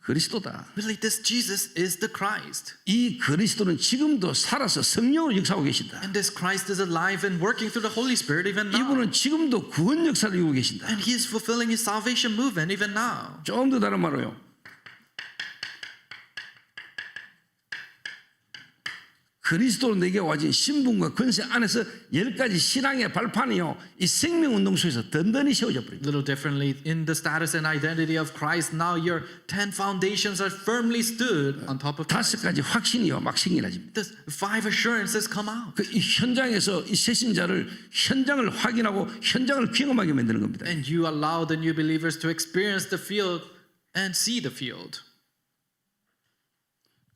그리스도다. Really, this Jesus is the Christ. 이 그리스도는 지금도 살아서 성령으로 역사하고 계신다. And this Christ is alive and working through the Holy Spirit even now. 이분은 지금도 구원 역사를 이루고 계신다. And he is fulfilling his salvation movement even now. 좀 더 다른 말로요. 그리스도로 내게 와진 신분과 권세 안에서 10가지 신앙의 발판이요. 이 생명운동 속에서 든든히 세워져 버립니다. Little differently, in the status and identity of Christ, now your 10 foundations are firmly stood on top of Christ. 5가지 확신이요. 막 생겨나집니다. The 5 assurances come out. 그 이 현장에서 이 새신자를 현장을 확인하고 현장을 경험하게 만드는 겁니다. And you allow the new believers to experience the field and see the field.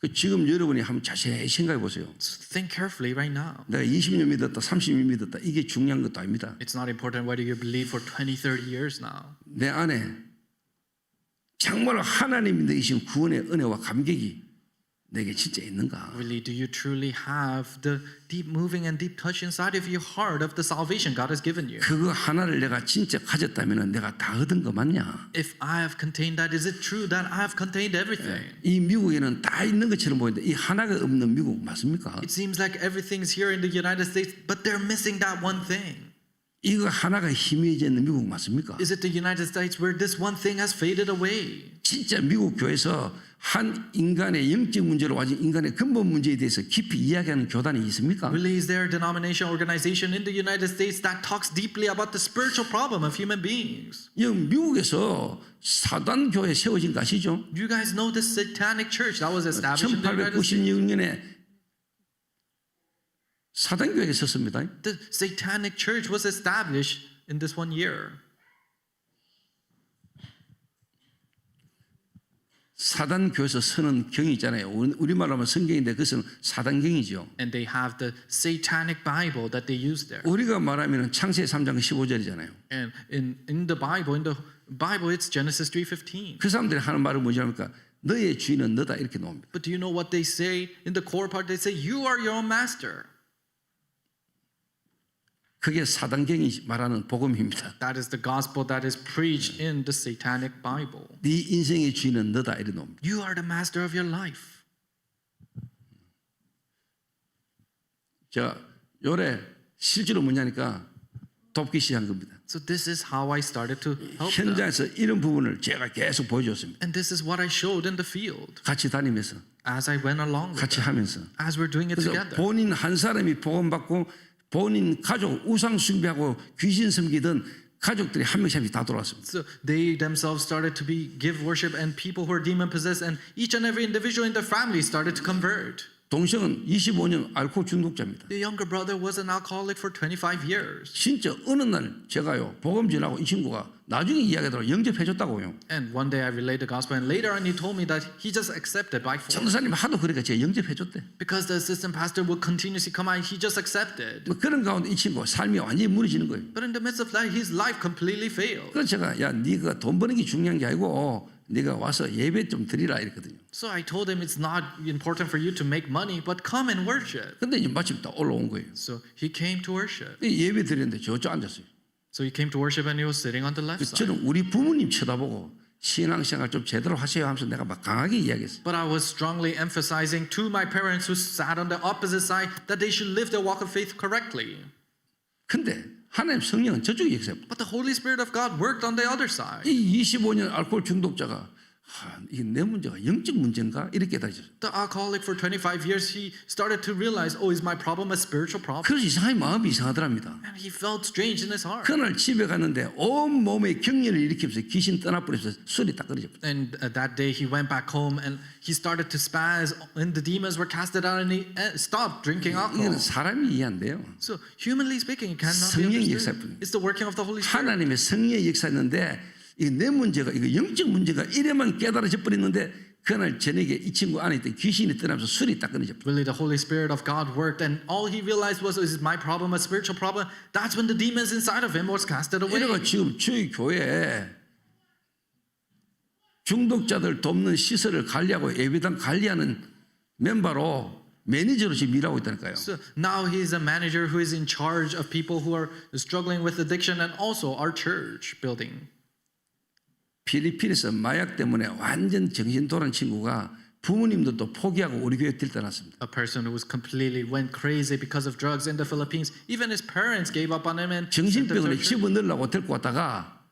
그 지금 여러분이 한번 자세히 생각해 보세요. So think carefully right now. 내가 20년 믿었다, 30년 믿었다. 이게 중요한 것도 아닙니다. It's not important whether you believe for 20, 30 years now. 내 안에 정말 하나님이 내리신 구원의 은혜와 감격이 내게 진짜 있는가? Really, do you truly have the deep moving and deep touch inside of your heart of the salvation God has given you? 그거 하나를 내가 진짜 가졌다면 내가 다 얻은 거 맞냐? If I have contained that, is it true that I have contained everything? 이 미국에는 다 있는 것처럼 보이는데 이 하나가 없는 미국 맞습니까? It seems like everything's here in the United States, but they're missing that one thing. 이거 하나가 희미해져 있는 미국 맞습니까? Is it the United States where this one thing has faded away? 진짜 미국 교회에서 한 인간의 영적 문제로 가진 인간의 근본 문제에 대해서 깊이 이야기하는 교단이 있습니까? Really, is there a denomination organization in the United States that talks deeply about the spiritual problem of human beings? 이 미국에서 사단 교회 세워진 거 아시죠? You guys know this satanic church that was established in the United States? 1896년에 사단 교회가 섰습니다. The satanic church was established in this one year. 사단 교회에서 서는 경이 있잖아요. 우리말로 하면 성경인데 그것은 사단경이죠. And they have the satanic Bible that they use there. 우리가 말하면 창세기 3장 15절이잖아요. And in the Bible, it's Genesis 3:15. 그 사람들이 하는 말은 뭐지 합니까? 너의 주인은 너다 이렇게 나옵니다. But do you know what they say in the core part? They say, "You are your own master." 그게 사단경이 말하는 복음입니다. That is the gospel that is preached in the satanic Bible. 네 인생의 주인은 너다 이렇게 나옵니다. You are the master of your life. 자, 요래 실제로 뭐냐니까 돕기 시작한 겁니다. So this is how I started to help them. 현장에서 이런 부분을 제가 계속 보여줬습니다. And this is what I showed in the field 같이 다니면서, as I went along with 같이 them, 하면서. as we're doing it 그래서 together. 본인 한 사람이 복음받고 본인 가족 우상 숭배하고 귀신 섬기던 가족들이 한 명씩 다 돌아왔습니다. So they themselves started to give worship, and people who are demon possessed, and each and every individual in the family started to convert. 동생은 25년 알코올 중독자입니다. The younger brother was an alcoholic for 25 years. 진짜 어느 날 제가요 복음 전하고 이 친구가 나중에 이야기하더라고 영접해줬다고요. And one day I relayed the gospel, and later on he told me that he just accepted by force. 전도사님 하도 그러니까 제가 영접해줬대. Because the assistant pastor would continuously come out, he just accepted. 뭐 그런 가운데 이 친구가 삶이 완전히 무너지는 거예요. But in the midst of that, his life completely failed. 그래서 제가 야 네가 돈 버는 게 중요한 게 아니고 네가 와서 예배 좀 드리라 이랬거든요. So I told him it's not important for you to make money, but come and worship. 근데 이제 마침 딱 올라온 거예요. So he came to worship. 예배 드리는데 저쪽 앉았어요. So he came to worship, and he was sitting on the left side. 저는 우리 부모님 쳐다보고 신앙생활 좀 제대로 하세요 하면서 내가 막 강하게 이야기했어요. But I was strongly emphasizing to my parents who sat on the opposite side that they should live their walk of faith correctly. 근데 하나님 성령은 저쪽에 역사합니다. But the Holy Spirit of God worked on the other side. 이 25년 알코올 중독자가 이게 내 문제가 영적 문제인가 이렇게 깨달았어요. The alcoholic for 25 years, he started to realize, oh, is my problem a spiritual problem? 그래서 이상하게 마음이 이상하더랍니다. And he felt strange in his heart. 그날 집에 갔는데 온 몸에 경련을 일으키면서 귀신 떠나버려서 술이 딱 끊어졌어요. And that day he went back home and he started to spaz, and the demons were casted out, and he stopped drinking alcohol. 이건 사람이 이해 안 돼요. So humanly speaking, it cannot be 성령의 understood. 역사뿐. It's the working of the Holy Spirit. 하나님의 성령의 역사였는데 이게 내 문제가 이거 영적 문제가 이래만 깨달아져 버렸는데 그날 저녁에 이 친구 안에 있던 귀신이 떠나면서 술이 딱 끊어져 버렸어요. Really, the Holy Spirit of God worked, and all he realized was, is my problem a spiritual problem? That's when the demons inside of him was casted away. 이래가 지금 저희 교회에 중독자들 돕는 시설을 관리하고 예배당 관리하는 멤버로 매니저로 지금 일하고 있다니까요. So now he is a manager who is in charge of people who are struggling with addiction, and also our church building. 필리핀에서 마약 때문에 완전 정신 돌아온 친구가 부모님들도 포기하고 우리 교회에 들떠났습니다. A person who was completely went crazy because of drugs in the Philippines. Even his parents gave up on him and sent him to 정신병원에 church. 집어넣으려고 데리고 왔다가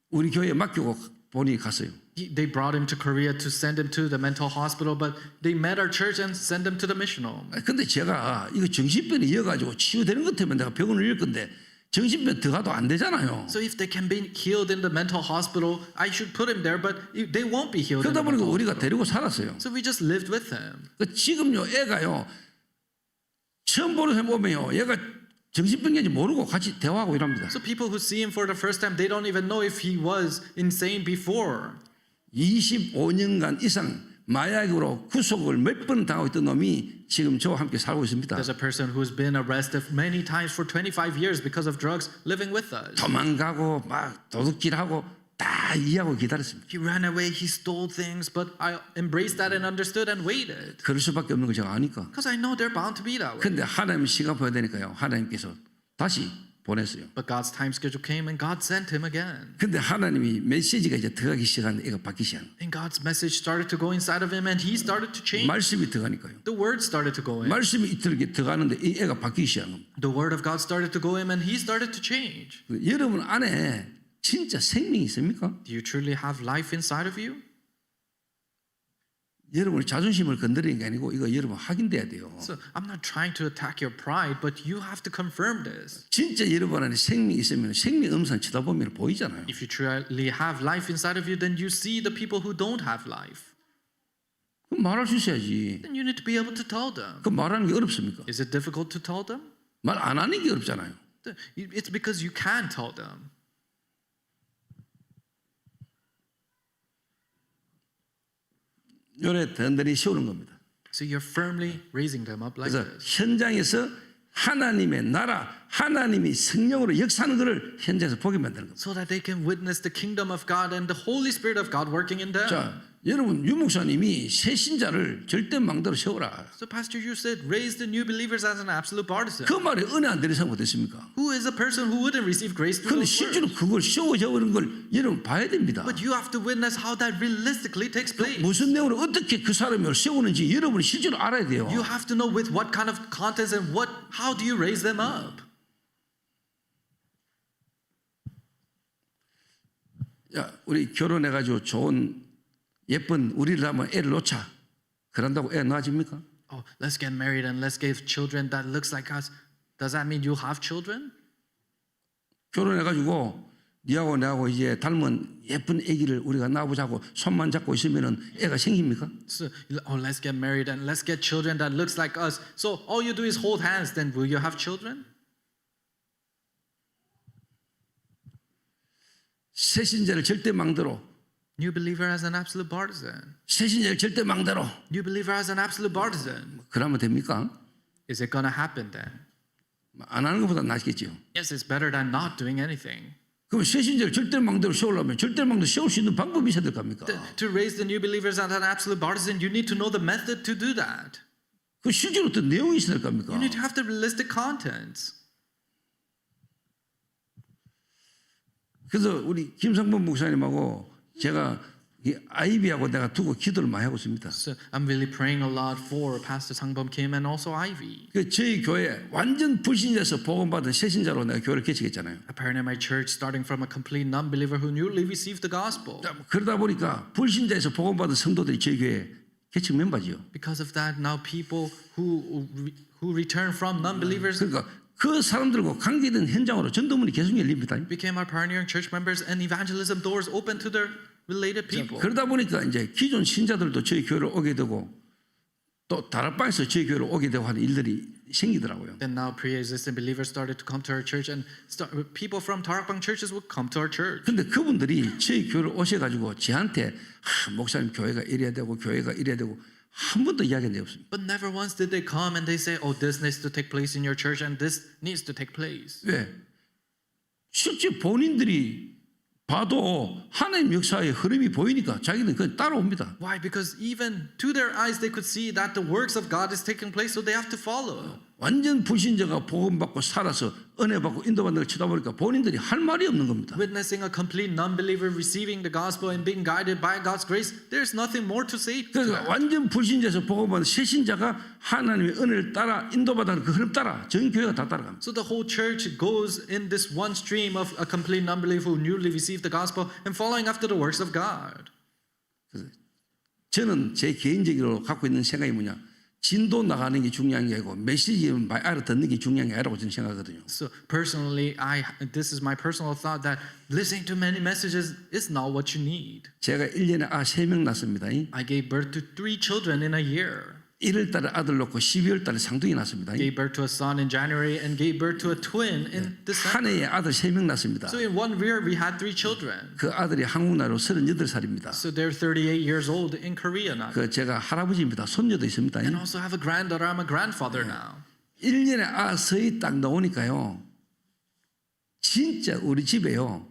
우리 교회에 맡기고 본인이 갔어요. They brought him to Korea to send him to the mental hospital, but they met our church and sent him to the mission home. 근데 제가 이거 정신병이 이어가지고 치유되는 것 때문에 내가 병원을 일 건데 정신병 들어가도 안 되잖아요. So if they can be healed in the mental hospital, I should put him there, but they won't be healed in 그러다 the 보니까 mental 우리가 hospital. 데리고 살았어요. So we just lived with him. 지금요 애가요 처음 보는 사람 보면요 얘가 정신병인지 모르고 같이 대화하고 이랍니다. So people who see him for the first time, they don't even know if he was insane before. 25년간 이상 마약으로 구속을 몇 번 당하고 있던 놈이 지금 저와 함께 살고 있습니다. There's a person who's been arrested many times for 25 years because of drugs living with us. 도망가고 막 도둑질하고 다 이해하고 기다렸습니다. He ran away, he stole things, but I embraced that and understood and waited. 그럴 수밖에 없는 걸 제가 아니까. Because I know they're 보und to be that way. 근데 하나님 시간 보여야 되니까요. 하나님께서 다시 보냈어요. But God's time schedule came and God sent him again. 근데 하나님이 메시지가 이제 들어가기 시작하는데 애가 바뀌기 시작한 거예요. And God's message started to go inside of him and he started to change. 말씀이 들어가니까요. The word started to go in. 말씀이 들어가는데 이 애가 바뀌기 시작한 겁니다. The word of God started to go in and he started to change. 여러분 안에 진짜 생명이 있습니까? Do you truly have life inside of you? 여러분의 자존심을 건드리는 게 아니고 이거 여러분 확인돼야 돼요. So I'm not trying to attack your pride, but you have to confirm this. 진짜 여러분 안에 생명이 있으면 생명 음산 쳐다보면 보이잖아요. If you truly have life inside of you, then you see the people who don't have life. 그럼 말할 수 있어야지. Then you need to be able to tell them. 그 말하는 게 어렵습니까? Is it difficult to tell them? 말 안 하는 게 어렵잖아요. It's because you can tell them. 요래 든든히 세우는 겁니다. So you're firmly raising them up like 그래서 this. 현장에서 하나님의 나라, 하나님이 성령으로 역사하는 것을 현장에서 보게 만드는 겁니다. So that they can witness the kingdom of God and the Holy Spirit of God working in them. 자, 여러분 유 목사님이 새 신자를 절대 망대로 세우라. So Pastor, you said raise the new believers as an absolute partisan. 그 말에 은혜 안 되는 사람 어떻습니까? Who is a person who wouldn't receive grace through 그런데 those 실제로 words? 그걸 세워져 버린 걸 여러분 봐야 됩니다. But you have to witness how that realistically takes place. 무슨 내용으로 어떻게 그 사람을 세우는지 여러분이 실제로 알아야 돼요. You have to know with what kind of contents and how do you raise them up. 야, 우리 결혼해가지고 좋은 예쁜 우리를 하면 애를 놓자. 그런다고 애 낳아집니까? Oh, let's get married and let's give children that looks like us. Does that mean you'll have children? 결혼해가지고 니하고 내하고 이제 닮은 예쁜 애기를 우리가 낳아보자고 손만 잡고 있으면은 애가 생깁니까? So, let's get married and let's get children that looks like us. So all you do is hold hands. Then will you have children? 새신자를 절대 망대로, New believer as an absolute partisan. 새신자를 절대 망대로. New believer as an absolute partisan. 그러면 됩니까? Is it going to happen then? 안 하는 것보다 낫겠죠. Yes, it's better than not doing anything. 그럼 새신자를 절대 망대로 세우려면 절대 망대로 세울 수 있는 방법이 있어야 될 겁니까? To raise the new believers as an absolute partisan, you need to know the method to do that. 그 실제로 어떤 내용이 있어야 될 겁니까? You need to have the realistic contents. 그래서 우리 김성범 목사님하고 제가 이 아이비하고 내가 두고 기도를 많이 하고 있습니다. So I'm really praying a lot for Pastor Sangbum Kim and also Ivy. 그 저희 교회 완전 불신자에서 복음받은 새신자로 내가 교회를 개척했잖아요. Apparently, my church, starting from a complete non-believer who newly received the gospel. 그러다 보니까 불신자에서 복음받은 성도들이 저희 교회 개척 멤버지요. Because of that, now people who return from non-believers 그러니까 그 사람들과 관계된 현장으로 전도문이 계속 열립니다. became our pioneering church members, and evangelism doors open to their related people. 그러다 보니까 이제 기존 신자들도 저희 교회로 오게 되고 또 다락방에서 저희 교회로 오게 되고 하는 일들이 생기더라고요. Then now pre-existing believers started to come to our church, and people from Tarakbang churches would come to our church. 근데 그분들이 저희 교회로 오셔가지고 저한테 목사님 교회가 이래야 되고 교회가 이래야 되고 한 번도 이야기한 적이 없습니다. But never once did they come and they say, "Oh, this needs to take place in your church, and this needs to take place." 왜? 실제 본인들이 봐도 하나님 역사의 흐름이 보이니까 자기는 그냥 따라옵니다. Why? Because even to their eyes, they could see that the works of God is taking place, so they have to follow. 완전 불신자가 복음받고 살아서 은혜받고 인도받는 걸 쳐다보니까 본인들이 할 말이 없는 겁니다. Witnessing a complete non-believer receiving the gospel and being guided by God's grace, there's nothing more to say. 그러니까 완전 불신자에서 복음받은 새신자가 하나님의 은혜를 따라 인도받는 그 흐름 따라 전 교회가 다 따라갑니다. So the whole church goes in this one stream of a complete non-believer who newly received the gospel and following after the works of God. 저는 제 개인적으로 갖고 있는 생각이 뭐냐? 진도 나가는 게 중요한 게 아니고 메시지 알아듣는 게 중요한 게 아니라고 저는 생각하거든요. So personally, this is my personal thought that listening to many messages is not what you need. 제가 1년에 3명 낳습니다. I gave birth to 3 children in a year. 1월 달에 아들 낳고 12월 달에 상둥이 낳습니다. Gave birth to a son in January and gave birth to a twin in December. 한 해에 아들 3명 낳습니다. So in one year we had 3 children. 그 아들이 한국 나이로 38살입니다. So they're 38 years old in Korea now. 그 제가 할아버지입니다. 손녀도 있습니다. And also have a granddaughter. I'm a grandfather now. 1년에 서희 딱 나오니까요. 진짜 우리 집에요.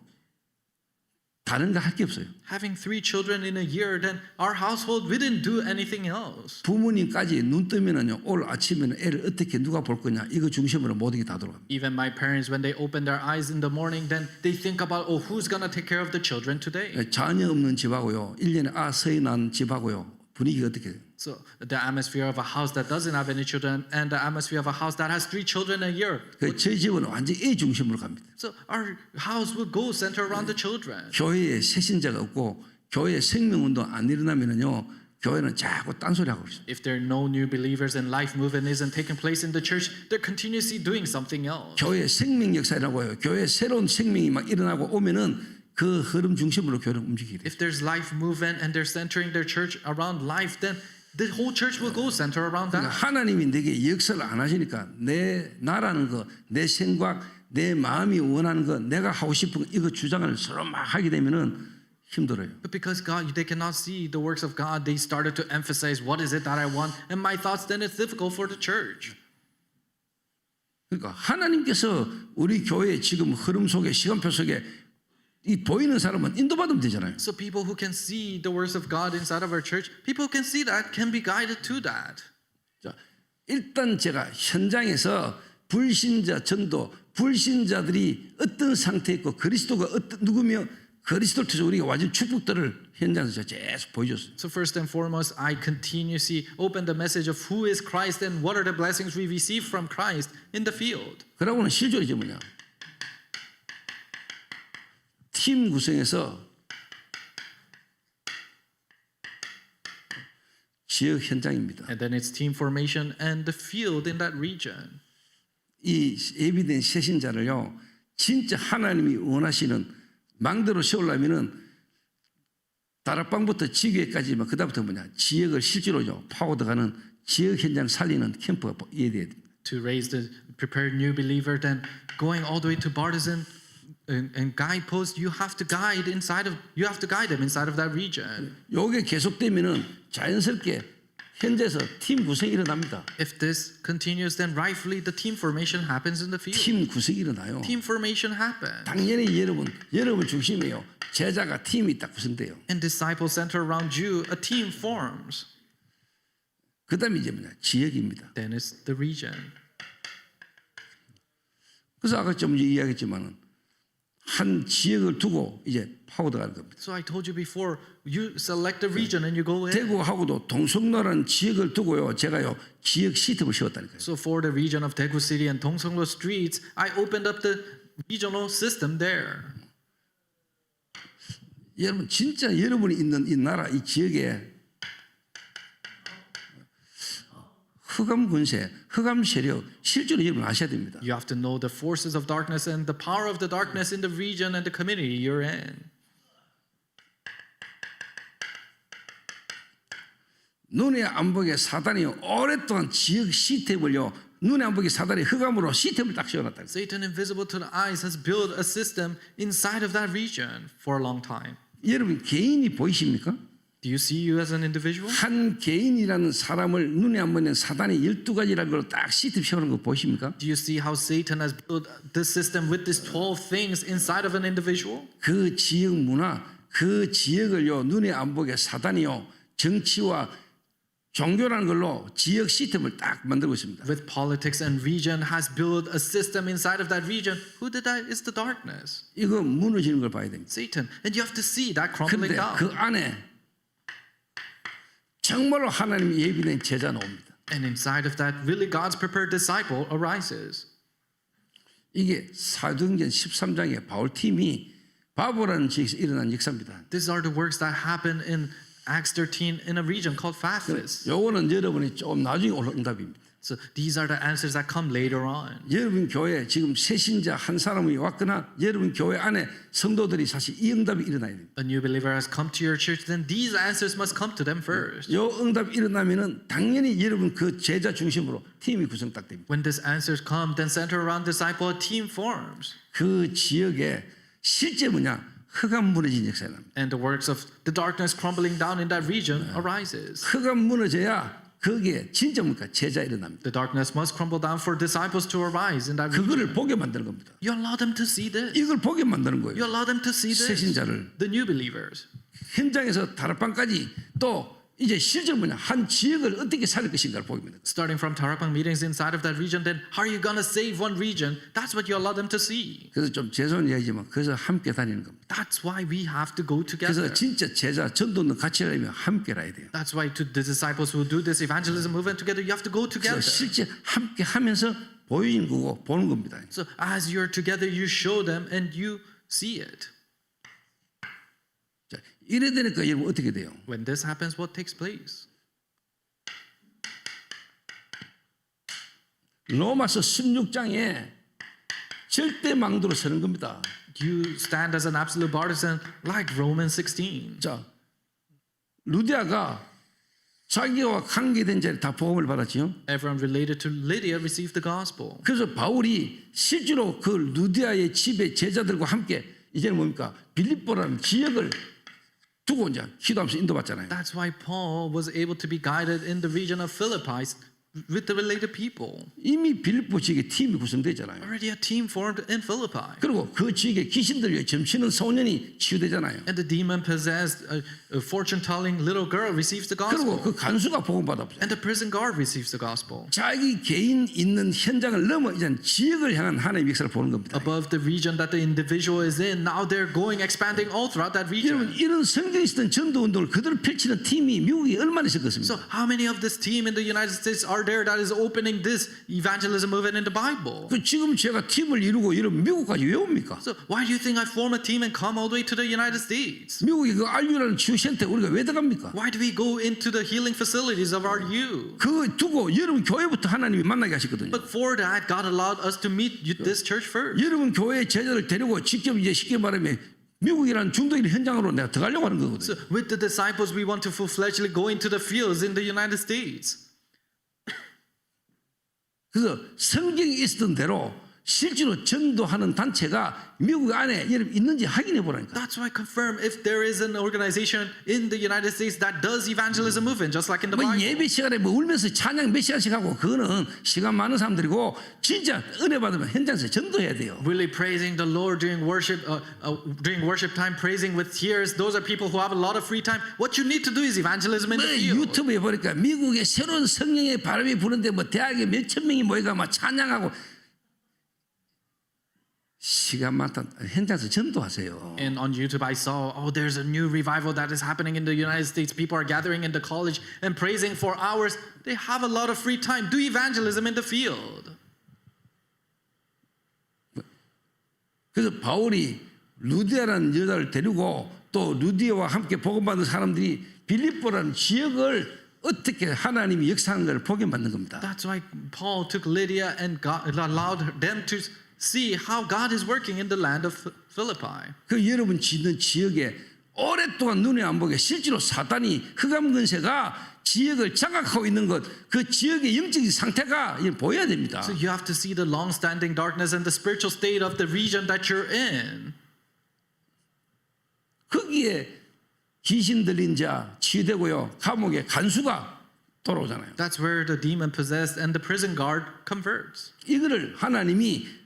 다른 거 할 게 없어요. Having 3 children in a year, then our household, we didn't do anything else. 부모님까지 눈 뜨면은요, 오늘 아침에는 애를 어떻게 누가 볼 거냐 이거 중심으로 모든 게 다 돌아갑니다. Even my parents, when they open their eyes in the morning, then they think about, oh, who's gonna take care of the children today? 자녀 없는 집하고요, 1년에 서희 난 집하고요, 분위기가 어떻게 돼요? So the atmosphere of a house that doesn't have any children and the atmosphere of a house that has 3 children a year. 저희 집은 완전히 애 중심으로 갑니다. So our house will go center around the children. 교회에 새신자가 없고 교회에 생명운동 안 일어나면은요, 교회는 자꾸 딴소리하고 있어요. If there are no new believers and life movement isn't taking place in the church, they're continuously doing something else. 교회 생명 역사라고요. 교회 새로운 생명이 막 일어나고 오면은 그 흐름 중심으로 교회는 움직이게 돼요. If there's life movement and they're centering their church around life, then the whole church will go center around 그러니까 that. 하나님이 내게 역사를 안 하시니까 내 나라는 거, 내 생각, 내 마음이 원하는 거, 내가 하고 싶은 거 이거 주장을 서로 막 하게 되면은 힘들어요. But because God, they cannot see the works of God, they started to emphasize what is it that I want and my thoughts. Then it's difficult for the church. 그러니까 하나님께서 우리 교회 지금 흐름 속에 시간표 속에 이 보이는 사람은 인도받으면 되잖아요. So people who can see the works of God inside of our church, people who can see that can be guided to that. 자, 일단 제가 현장에서 불신자 전도, 불신자들이 어떤 상태에 있고 그리스도가 어떤 누구며 그리스도를 통해서 우리가 완전 축복들을 현장에서 계속 보여줬어요. So first and foremost, I continuously open the message of who is Christ and what are the blessings we receive from Christ in the field. 그러고는 실존이 이제 뭐냐? 팀 구성에서 지역 현장입니다. And then it's team formation and the field in that region. 이 예비된 새신자를요, 진짜 하나님이 원하시는 망대로 세우려면은 다락방부터 지교회까지만 그다음부터 뭐냐? 지역을 실제로요 파고들어가는 지역 현장 살리는 캠프가 이해돼야 됩니다. To raise the prepared new believer, then going all the way to partisan and guidepost, you have to guide them inside of that region. 요게 계속되면은 자연스럽게 현재에서 팀 구성이 일어납니다. If this continues, then rightfully the team formation happens in the field. 팀 구성이 일어나요. Team formation happens. 당연히 여러분 중심이에요. 제자가 팀이 딱 구성돼요. And disciples center around you, a team forms. 그다음에 이제 뭐냐? 지역입니다. Then it's the region. 그래서 아까 좀 이야기했지만은 한 지역을 두고 이제 파고들어가는 겁니다. So I told you before, you select the region and you go in. 대구하고도 동성로라는 지역을 두고요, 제가요 지역 시스템을 세웠다니까요. So for the region of Daegu City and Dongseonglo streets, I opened up the regional system there. 여러분 진짜 여러분이 있는 이 나라 이 지역에 흑암 군세, 흑암 세력 실제로 여러분 아셔야 됩니다. You have to know the forces of darkness and the power of the darkness in the region and the community you're in. 눈에 안 보게 사단이 오랫동안 지역 시스템을요, 눈에 안 보게 사단이 흑암으로 시스템을 딱 세워놨다. Satan, invisible to the eyes, has built a system inside of that region for a long time. 여러분 개인이 보이십니까? Do you see you as an individual? 한 개인이라는 사람을 눈에 안 보이는 사단이 12가지라는 걸 딱 시스템 세우는 거 보십니까? Do you see how Satan has built this system with these 12 things inside of an individual? 그 지역 문화, 그 지역을요 눈에 안 보게 사단이요 정치와 종교라는 걸로 지역 시스템을 딱 만들고 있습니다. With politics and region has built a system inside of that region. Who did that? It's the darkness. 이거 무너지는 걸 봐야 됩니다. Satan. And you have to see that crumbling 그런데 down. 그 안에 정말로 하나님 예비된 제자 나옵니다. And inside of that, really God's prepared disciple arises. 이게 사도행전 13장의 바울팀이 바보라는 지역에서 일어난 역사입니다. These are the works that happen in Acts 13 in a region called Paphos. 요거는 여러분이 좀 나중에 올 응답입니다. So these are the answers that come later on. 여러분 교회에 지금 새신자 한 사람이 왔거나 여러분 교회 안에 성도들이 사실 이 응답이 일어나야 됩니다. A new believer has come to your church, then these answers must come to them first. 요 응답이 일어나면은 당연히 여러분 그 제자 중심으로 팀이 구성 딱 됩니다. When these answers come, then center around disciple, a team forms. 그 지역에 실제 뭐냐 흑암 무너진 역사가 납니다. And the works of the darkness crumbling down in that region arises. 흑암 무너져야 거기에 진짜 뭡니까? 제자 일어납니다. The darkness must crumble down for disciples to arise in that region. 그거를 보게 만드는 겁니다. You allow them to see this. 이걸 보게 만드는 You 거예요. allow them to see this. 새신자를 The new believers. 현장에서 다락방까지 또 이제 실제로 뭐냐 한 지역을 어떻게 살릴 것인가를 보게 만든다. Starting from Tarakpang meetings inside of that region, then how are you going to save one region? That's what you allow them to see. 그래서 좀 죄송한 이야기지만 그래서 함께 다니는 겁니다. That's why we have to go 그래서 together. 진짜 제자 전도는 같이 하려면 함께 가야 돼요. That's why to the disciples who do this evangelism movement together, you have to go 그래서 together. 실제 함께 하면서 보이는 거고 보는 겁니다. So as you're together, you show them and you see it. 자, 이래 되니까 여러분 어떻게 돼요? When this happens, what takes place? 로마서 16장에 절대 망도로 서는 겁니다. You stand as an absolute partisan like Romans 16. 자, 루디아가 자기와 관계된 자리 다 복음을 받았지요. Everyone related to Lydia received the gospel. 그래서 바울이 실제로 그 루디아의 집에 제자들과 함께 이제는 뭡니까? 빌립보라는 지역을 두고 이제 기도하면서 인도받잖아요. That's why Paul was able to be guided in the region of Philippi with the related people. 이미 빌립보 지역에 팀이 구성되잖아요. Already a team formed in Philippi. 그리고 그 지역에 귀신들 위해 점치는 소년이 치유되잖아요. And the demon-possessed fortune-telling little girl receives the 그리고 gospel. 그 간수가 복음 받아보죠. And the prison guard receives the gospel. 자기 개인 있는 현장을 넘어 이제 지역을 향한 하나님의 역사를 보는 겁니다. Above the region that the individual is in, now they're going, expanding all throughout that 여러분 region. 이런 성경에 있었던 전도 운동을 그대로 펼치는 팀이 미국에 얼마나 So 있었겠습니까? how many of this team in the United States are there that is opening this evangelism movement in the Bible? 그 지금 제가 팀을 이루고 이런 미국까지 왜 옵니까? So why do you think I form a team and come all the way to the United States? 미국의 그 RU라는 치유센터 우리가 왜 들어갑니까? Why do we go into the healing facilities of our youth? 그거 두고 여러분 교회부터 하나님이 만나게 하셨거든요. But for that, God allowed us to meet this church first. 여러분 교회 제자를 데리고 직접 이제 쉽게 말하면 미국이라는 중도인 현장으로 내가 들어가려고 하는 거거든요. So with the disciples, we want to full-fledgedly go into the fields in the United States. 그래서 성경에 있었던 대로 실제로 전도하는 단체가 미국 안에 여러분 있는지 확인해 보라니까. That's why confirm if there is an organization in the United States that does evangelism movement, just like in the 뭐 Bible. 예배 시간에 뭐 울면서 찬양 몇 시간씩 하고 그거는 시간 많은 사람들이고 진짜 은혜 받으면 현장에서 전도해야 돼요. Really praising the Lord during worship time, praising with tears. Those are people who have a lot of free time. What you need to do is evangelism in 뭐 the field. 유튜브에 보니까 미국의 새로운 성령의 바람이 부는데 뭐 대학에 몇천 명이 모여가 막 찬양하고 시간 많다 현장에서 전도하세요. And on YouTube, I saw, there's a new revival that is happening in the United States. People are gathering in the college and praising for hours. They have a lot of free time. Do evangelism in the field. 그래서 바울이 루디아라는 여자를 데리고 또 루디아와 함께 복음받은 사람들이 빌립보라는 지역을 어떻게 하나님이 역사하는 걸 보게 만든 겁니다. That's why Paul took Lydia and God allowed them to see how God is working in the land of Philippi. 그 여러분 지는 지역에 오랫동안 눈에 안 보게 실제로 사단이 흑암 근세가 지역을 장악하고 있는 것, 그 지역의 영적인 상태가 보여야 됩니다. So you have to see the long-standing darkness and the spiritual state of the region that you're in. 거기에 귀신 들린 자 치유되고요, 감옥에 간수가 돌아오잖아요. That's where the demon-possessed and the prison guard converts. 이거를 하나님이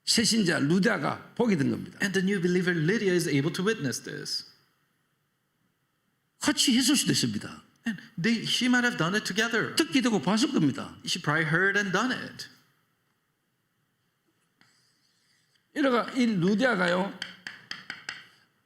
새신자 루디아가 보게 된 겁니다. And the new believer Lydia is able to witness this. 같이 했을 수도 있습니다. And she might have done it together. 듣게 되고 봤을 겁니다. She probably heard and done it. 이러가 이 루디아가요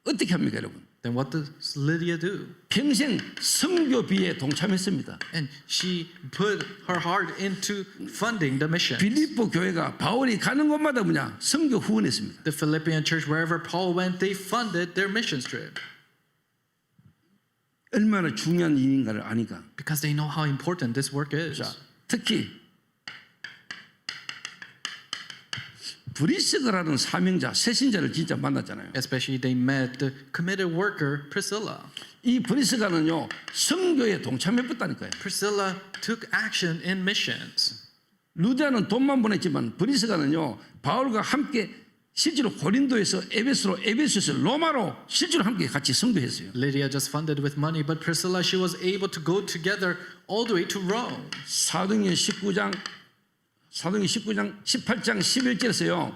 어떻게 합니까, 여러분? Then what does Lydia do? 평생 선교비에 동참했습니다. And she put her heart into funding the mission. 빌립보 교회가 바울이 가는 곳마다 뭐냐 선교 후원했습니다. The Philippian church, wherever Paul went, they funded their mission trip. 얼마나 중요한 일인가를 아니까. Because they know how important this work is. 자, 특히 브리스가라는 사명자, 새신자를 진짜 만났잖아요. Especially they met the committed worker Priscilla. 이 브리스가는요 선교에 동참해봤다니까요. Priscilla took action in missions. 루디아는 돈만 보냈지만 브리스가는요 바울과 함께 실제로 고린도에서 에베소로, 에베소에서 로마로 실제로 함께 같이 선교했어요. Lydia just funded with money, but Priscilla, she was able to go together all the way to Rome. 사도행전 18장 18장 11절에서요.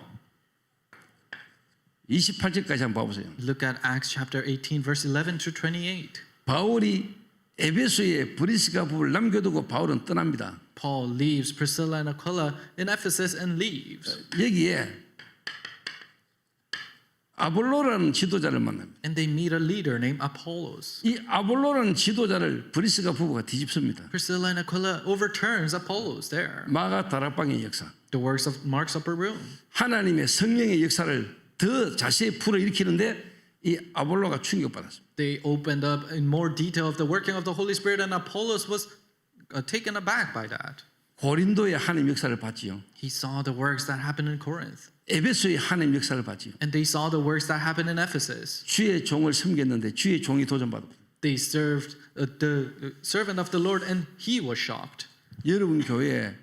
28절까지 한번 봐보세요. Look at Acts chapter 18, verse 11 to 28. 바울이 에베소에 브리스가 부부를 남겨두고 바울은 떠납니다. Paul leaves Priscilla and Aquila in Ephesus and leaves. 여기에 아볼로라는 지도자를 만납니다. And they meet a leader named Apollos. 이 아볼로라는 지도자를 브리스가 부부가 뒤집습니다. Priscilla and Aquila overturns Apollos there. 마가 다락방의 역사, The works of Mark's upper room. 하나님의 성령의 역사를 더 자세히 풀어일으키는데 이 아볼로가 충격받았습니다. They opened up in more detail of the working of the Holy Spirit, and Apollos was taken aback by that. 고린도의 하나님 역사를 봤지요. He saw the works that happened in Corinth, 에베소의 하나님 역사를 봤지요. and they saw the works that happened in Ephesus. 주의 종을 섬겼는데 주의 종이 도전받았고 They served the servant of the Lord, and he was shocked. 여러분 교회에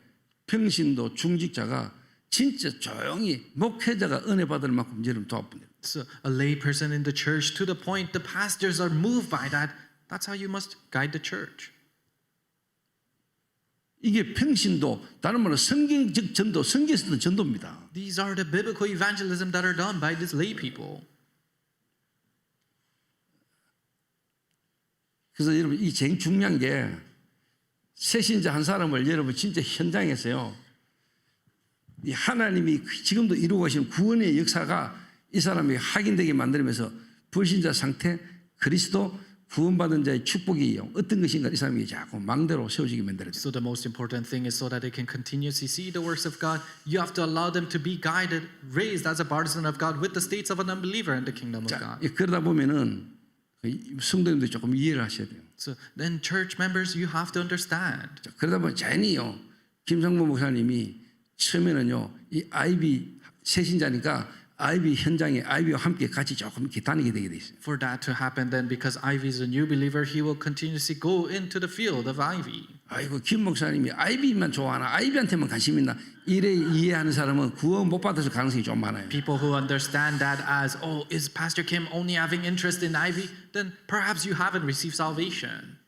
평신도 중직자가 진짜 조용히 목회자가 은혜 받을 만큼 여러분 도와줍니다. So a lay person in the church, to the point the pastors are moved by that. That's how you must guide the church. 이게 평신도, 다른 말로 성경적 전도, 성경에서 쓰는 전도입니다. These are the biblical evangelism that are done by these lay people. 그래서 여러분 이 제일 중요한 게 새신자 한 사람을 여러분 진짜 현장에서요, 이 하나님이 지금도 이루고 계시는 구원의 역사가 이 사람이 확인되게 만들면서 불신자 상태, 그리스도, 구원받은 자의 축복이 어떤 것인가 이 사람이 자꾸 망대로 세워지게 만들어요. So the most important thing is so that they can continuously see the works of God. You have to allow them to be guided, raised as a partisan of God with the states of an unbeliever in the kingdom of 자, God. 그러다 보면은 성도님들 조금 이해를 하셔야 돼요. So then church members, you have to understand. 자, 그러다 보면 자연히요, 김상모 목사님이 처음에는요, 이 아이비 새신자니까 아이비 현장에 아이비와 함께 같이 조금 이렇게 다니게 되게 돼 있어요. For that to happen, then because Ivy is a new believer, he will continuously go into the field of Ivy. 아이고 김 목사님이 아이비만 좋아하나, 아이비한테만 관심 있나, 이래 이해하는 사람은 구원 못 받을 가능성이 좀 많아요. People who understand that as, oh, is Pastor Kim only having interest in Ivy? Then perhaps you haven't received salvation.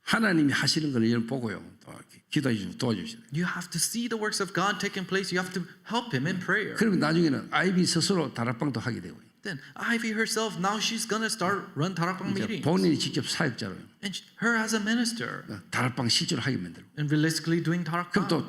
하나님이 하시는 걸 여러분 보고요, 또 기도해 주시고 도와주시죠. You have to see the works of God taking place. You have to help him in prayer. 그러면 나중에는 아이비 스스로 다락방도 하게 되고요. Then Ivy herself, now she's gonna start run 다락방 meetings. 본인이 직접 사역자로요, And her as a minister, 다락방 실제로 하게 만들고. and realistically doing 그럼 다락방. 또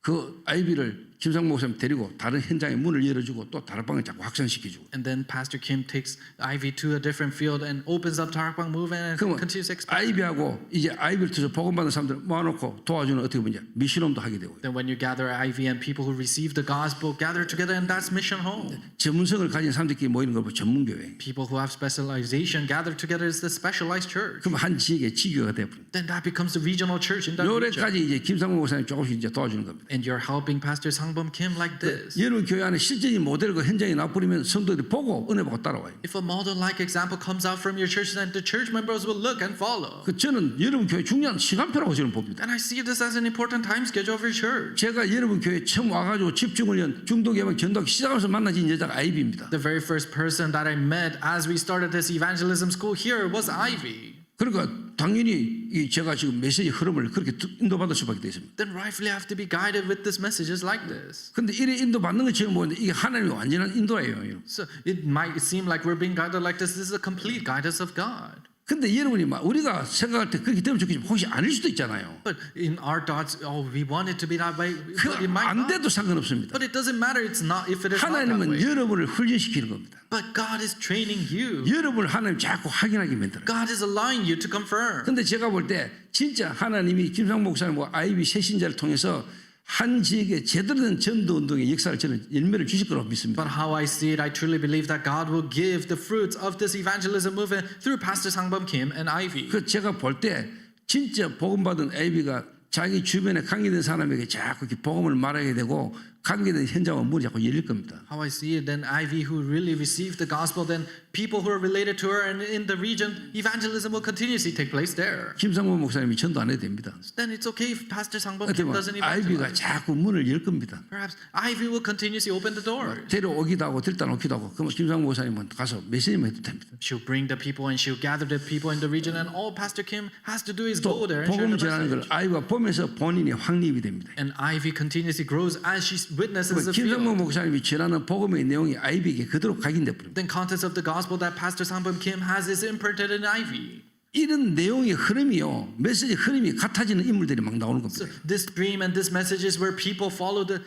그 아이비를 김상 목사님 데리고 다른 현장에 문을 열어주고 또 다락방을 자꾸 확산시켜주고. And then Pastor Kim takes Ivy to a different field and opens up 다락방 movement and 그러면 continues to expand. 아이비하고 이제 아이비를 통해서 복음받는 사람들 모아놓고 도와주는 어떻게 보면 미션홈도 하게 되고요. Then when you gather Ivy and people who receive the gospel gather together, and that's mission home. 전문성을 가진 사람들끼리 모이는 걸 보면 전문교회. People who have specialization gather together is the specialized church. 그럼 한 지역의 지교가 되어버립니다. Then that becomes the regional church in that region. 요래까지 이제 김상무 목사님 조금씩 이제 도와주는 겁니다. And you're helping Pastor Sangbum Kim like this. 여러분 교회 안에 실제적인 모델과 현장에 나버리면 성도들이 보고 은혜 받고 따라와요. If a model-like example comes out from your church, then the church members will look and follow. 그 저는 여러분 교회 중요한 시간표라고 저는 봅니다. And I see this as an important time schedule of your church. 제가 여러분 교회 처음 와가지고 집중훈련 중독예방 전도하기 시작하면서 만나진 여자가 아이비입니다. The very first person that I met as we started this evangelism school here was Ivy. 그러니까 당연히 이 제가 지금 메시지 흐름을 그렇게 인도받을 수밖에 되어 있습니다. Then rightfully have to be guided with these messages like this. 근데 이래 인도받는 것처럼 보이는데 이게 하나님의 완전한 인도예요. 여러분. So it might seem like we're being guided like this. This is a complete guidance of God. 근데 여러분이 막 우리가 생각할 때 그렇게 되면 좋겠지만 혹시 아닐 수도 있잖아요. But in our thoughts, oh, we want it to be that way. But it might 안 not. 돼도 상관없습니다. But it doesn't matter. It's not if it is not that 하나님은 way. 여러분을 훈련시키는 겁니다. But God is training you. 여러분을 하나님 자꾸 확인하게 만들어요. God is allowing you to confirm. 근데 제가 볼 때 진짜 하나님이 김상 목사님과 아이비 새신자를 통해서 한 지역에 제대로 된 전도 운동의 역사를 저는 열매를 주실 거라고 믿습니다. But how I see it, I truly believe that God will give the fruits of this evangelism movement through Pastor Sangbum Kim and Ivy. 그 제가 볼 때 진짜 복음 받은 아이비가 자기 주변에 관계된 사람에게 자꾸 이렇게 복음을 말하게 되고 관계된 현장은 문이 자꾸 열릴 겁니다. How I see it, then Ivy, who really received the gospel, then people who are related to her and in the region, evangelism will continuously take place there. 김상범 목사님이 전도 안 해도 됩니다. Then it's okay if Pastor Sangbom Kim 어떻게 doesn't 보면 아이비가 evangelize. 자꾸 문을 열 겁니다. Perhaps Ivy will continuously open the door. 데려오기도 하고 들다 놓기도 하고 그러면 김상범 목사님은 가서 메시지만 해도 됩니다. She'll bring the people and she'll gather the people in the region, and all Pastor Kim has to do is 또 go there and share 복음 the 전하는 걸 message. 아이가 보면서 본인이 확립이 됩니다. And Ivy continuously grows as she witnesses the 김상범 field. 목사님이 전하는 복음의 내용이 아이비에게 그대로 각인돼 버립니다. Then contents of the gospel that Pastor Sangbom Kim has is imprinted in Ivy. 이런 내용의 흐름이요, 메시지 흐름이 같아지는 인물들이 막 나오는 겁니다. So this dream and this message is where people follow the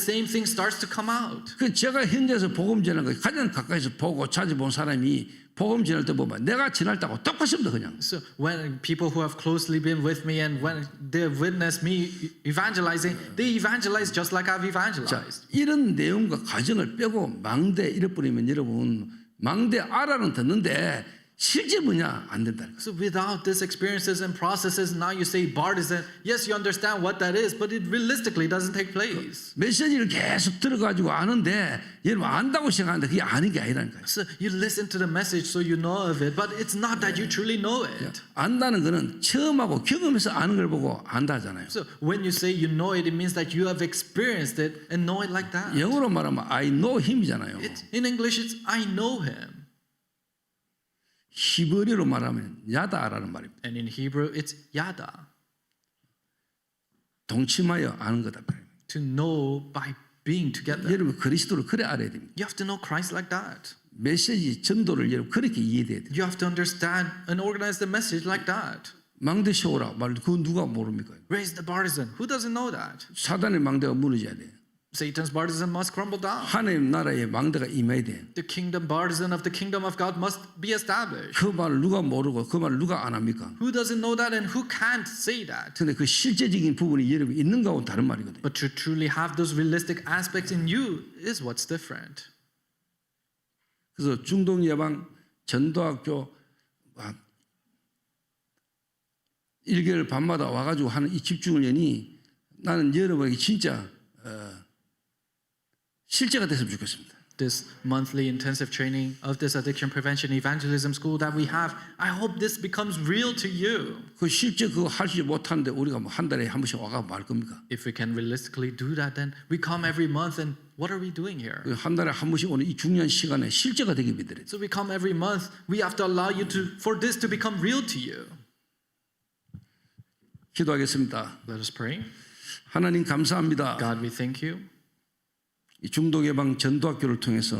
same thing starts to come out. 그 제가 현재에서 복음 전하는 거 가장 가까이서 보고 자주 본 사람이 복음 전할 때 보면 내가 전할 때하고 똑같습니다 그냥. So when people who have closely been with me and when they witness me evangelizing, they evangelize just like I've 자, evangelized. 이런 내용과 과정을 빼고 망대 이래버리면 여러분 망대 알아는 듣는데 실제 뭐냐 안 된다. So without these experiences and processes, now you say partisan. Yes, you understand what that is, but it realistically doesn't take place. 메시지를 계속 들어가지고 아는데 여러분 안다고 생각하는데 그게 아닌 게 아니라니까요. So you listen to the message so you know of it, but it's not that you truly know it. 안다는 거는 처음하고 경험해서 아는 걸 보고 안다잖아요. So when you say you know it, it means that you have experienced it and know it like that. 영어로 말하면 I know him이잖아요. In English, it's I know him. 히브리어로 말하면 야다라는 말입니다. And in Hebrew, it's yada. 동침하여 아는 거다. To know by being together. 여러분 그리스도를 그래 알아야 됩니다. You have to know Christ like that. 메시지 전도를 여러분 그렇게 이해돼야 돼요. You have to understand and organize the message like that. 망대 세우라 말 그건 누가 모릅니까? Raise the partisan. Who doesn't know that? 사단의 망대가 무너져야 돼. Satan's partisan must crumble down. 하나님 나라의 망대가 임해야 돼. The kingdom partisan of the kingdom of God must be established. 그 말을 누가 모르고 그 말을 누가 안 합니까? Who doesn't know that and who can't say that? 근데 그 실제적인 부분이 여러분 있는 거하고는 다른 말이거든요. But to truly have those realistic aspects in you is what's different. 그래서 중동 예방 전도학교 1개월 반마다 와가지고 하는 이 집중훈련이 나는 여러분에게 진짜 실제가 됐으면 좋겠습니다. This monthly intensive training of this addiction prevention evangelism school that we have, I hope this becomes real to you. 그 실제 그거 하지 못하는데 우리가 뭐 한 달에 한 번씩 와가 말 겁니까? If we can realistically do that, then we come every month and what are we doing here? 그 한 달에 한 번씩 오는 이 중요한 시간에 실제가 되게 믿으래. So we come every month, we have to allow you for this to become real to you. 기도하겠습니다. Let us pray. 하나님 감사합니다. God, we thank you. 이 중독 예방 전도학교를 통해서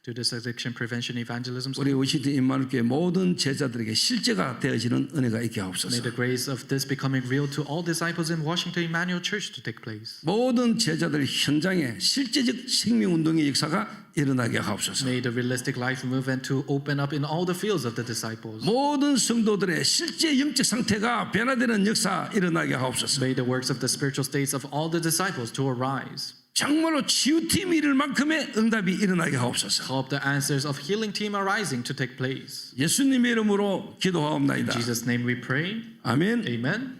To this addiction prevention evangelism school. 우리 워싱턴 임마누엘교회 모든 제자들에게 실제가 되어지는 은혜가 있게 May 하옵소서. the grace of this becoming real to all disciples in Washington Emmanuel Church to take place. 모든 제자들 현장에 실제적 생명운동의 역사가 일어나게 하옵소서. May the realistic life movement to open up in all the fields of the disciples. 모든 성도들의 실제 영적 상태가 변화되는 역사 일어나게 하옵소서. May the works of the spiritual states of all the disciples to arise. 정말로 치유팀이 이룰 만큼의 응답이 일어나게 하옵소서. Help the answers of healing team arising to take place. 예수님의 이름으로 In 기도하옵나이다. Jesus' name we pray. 아멘. Amen.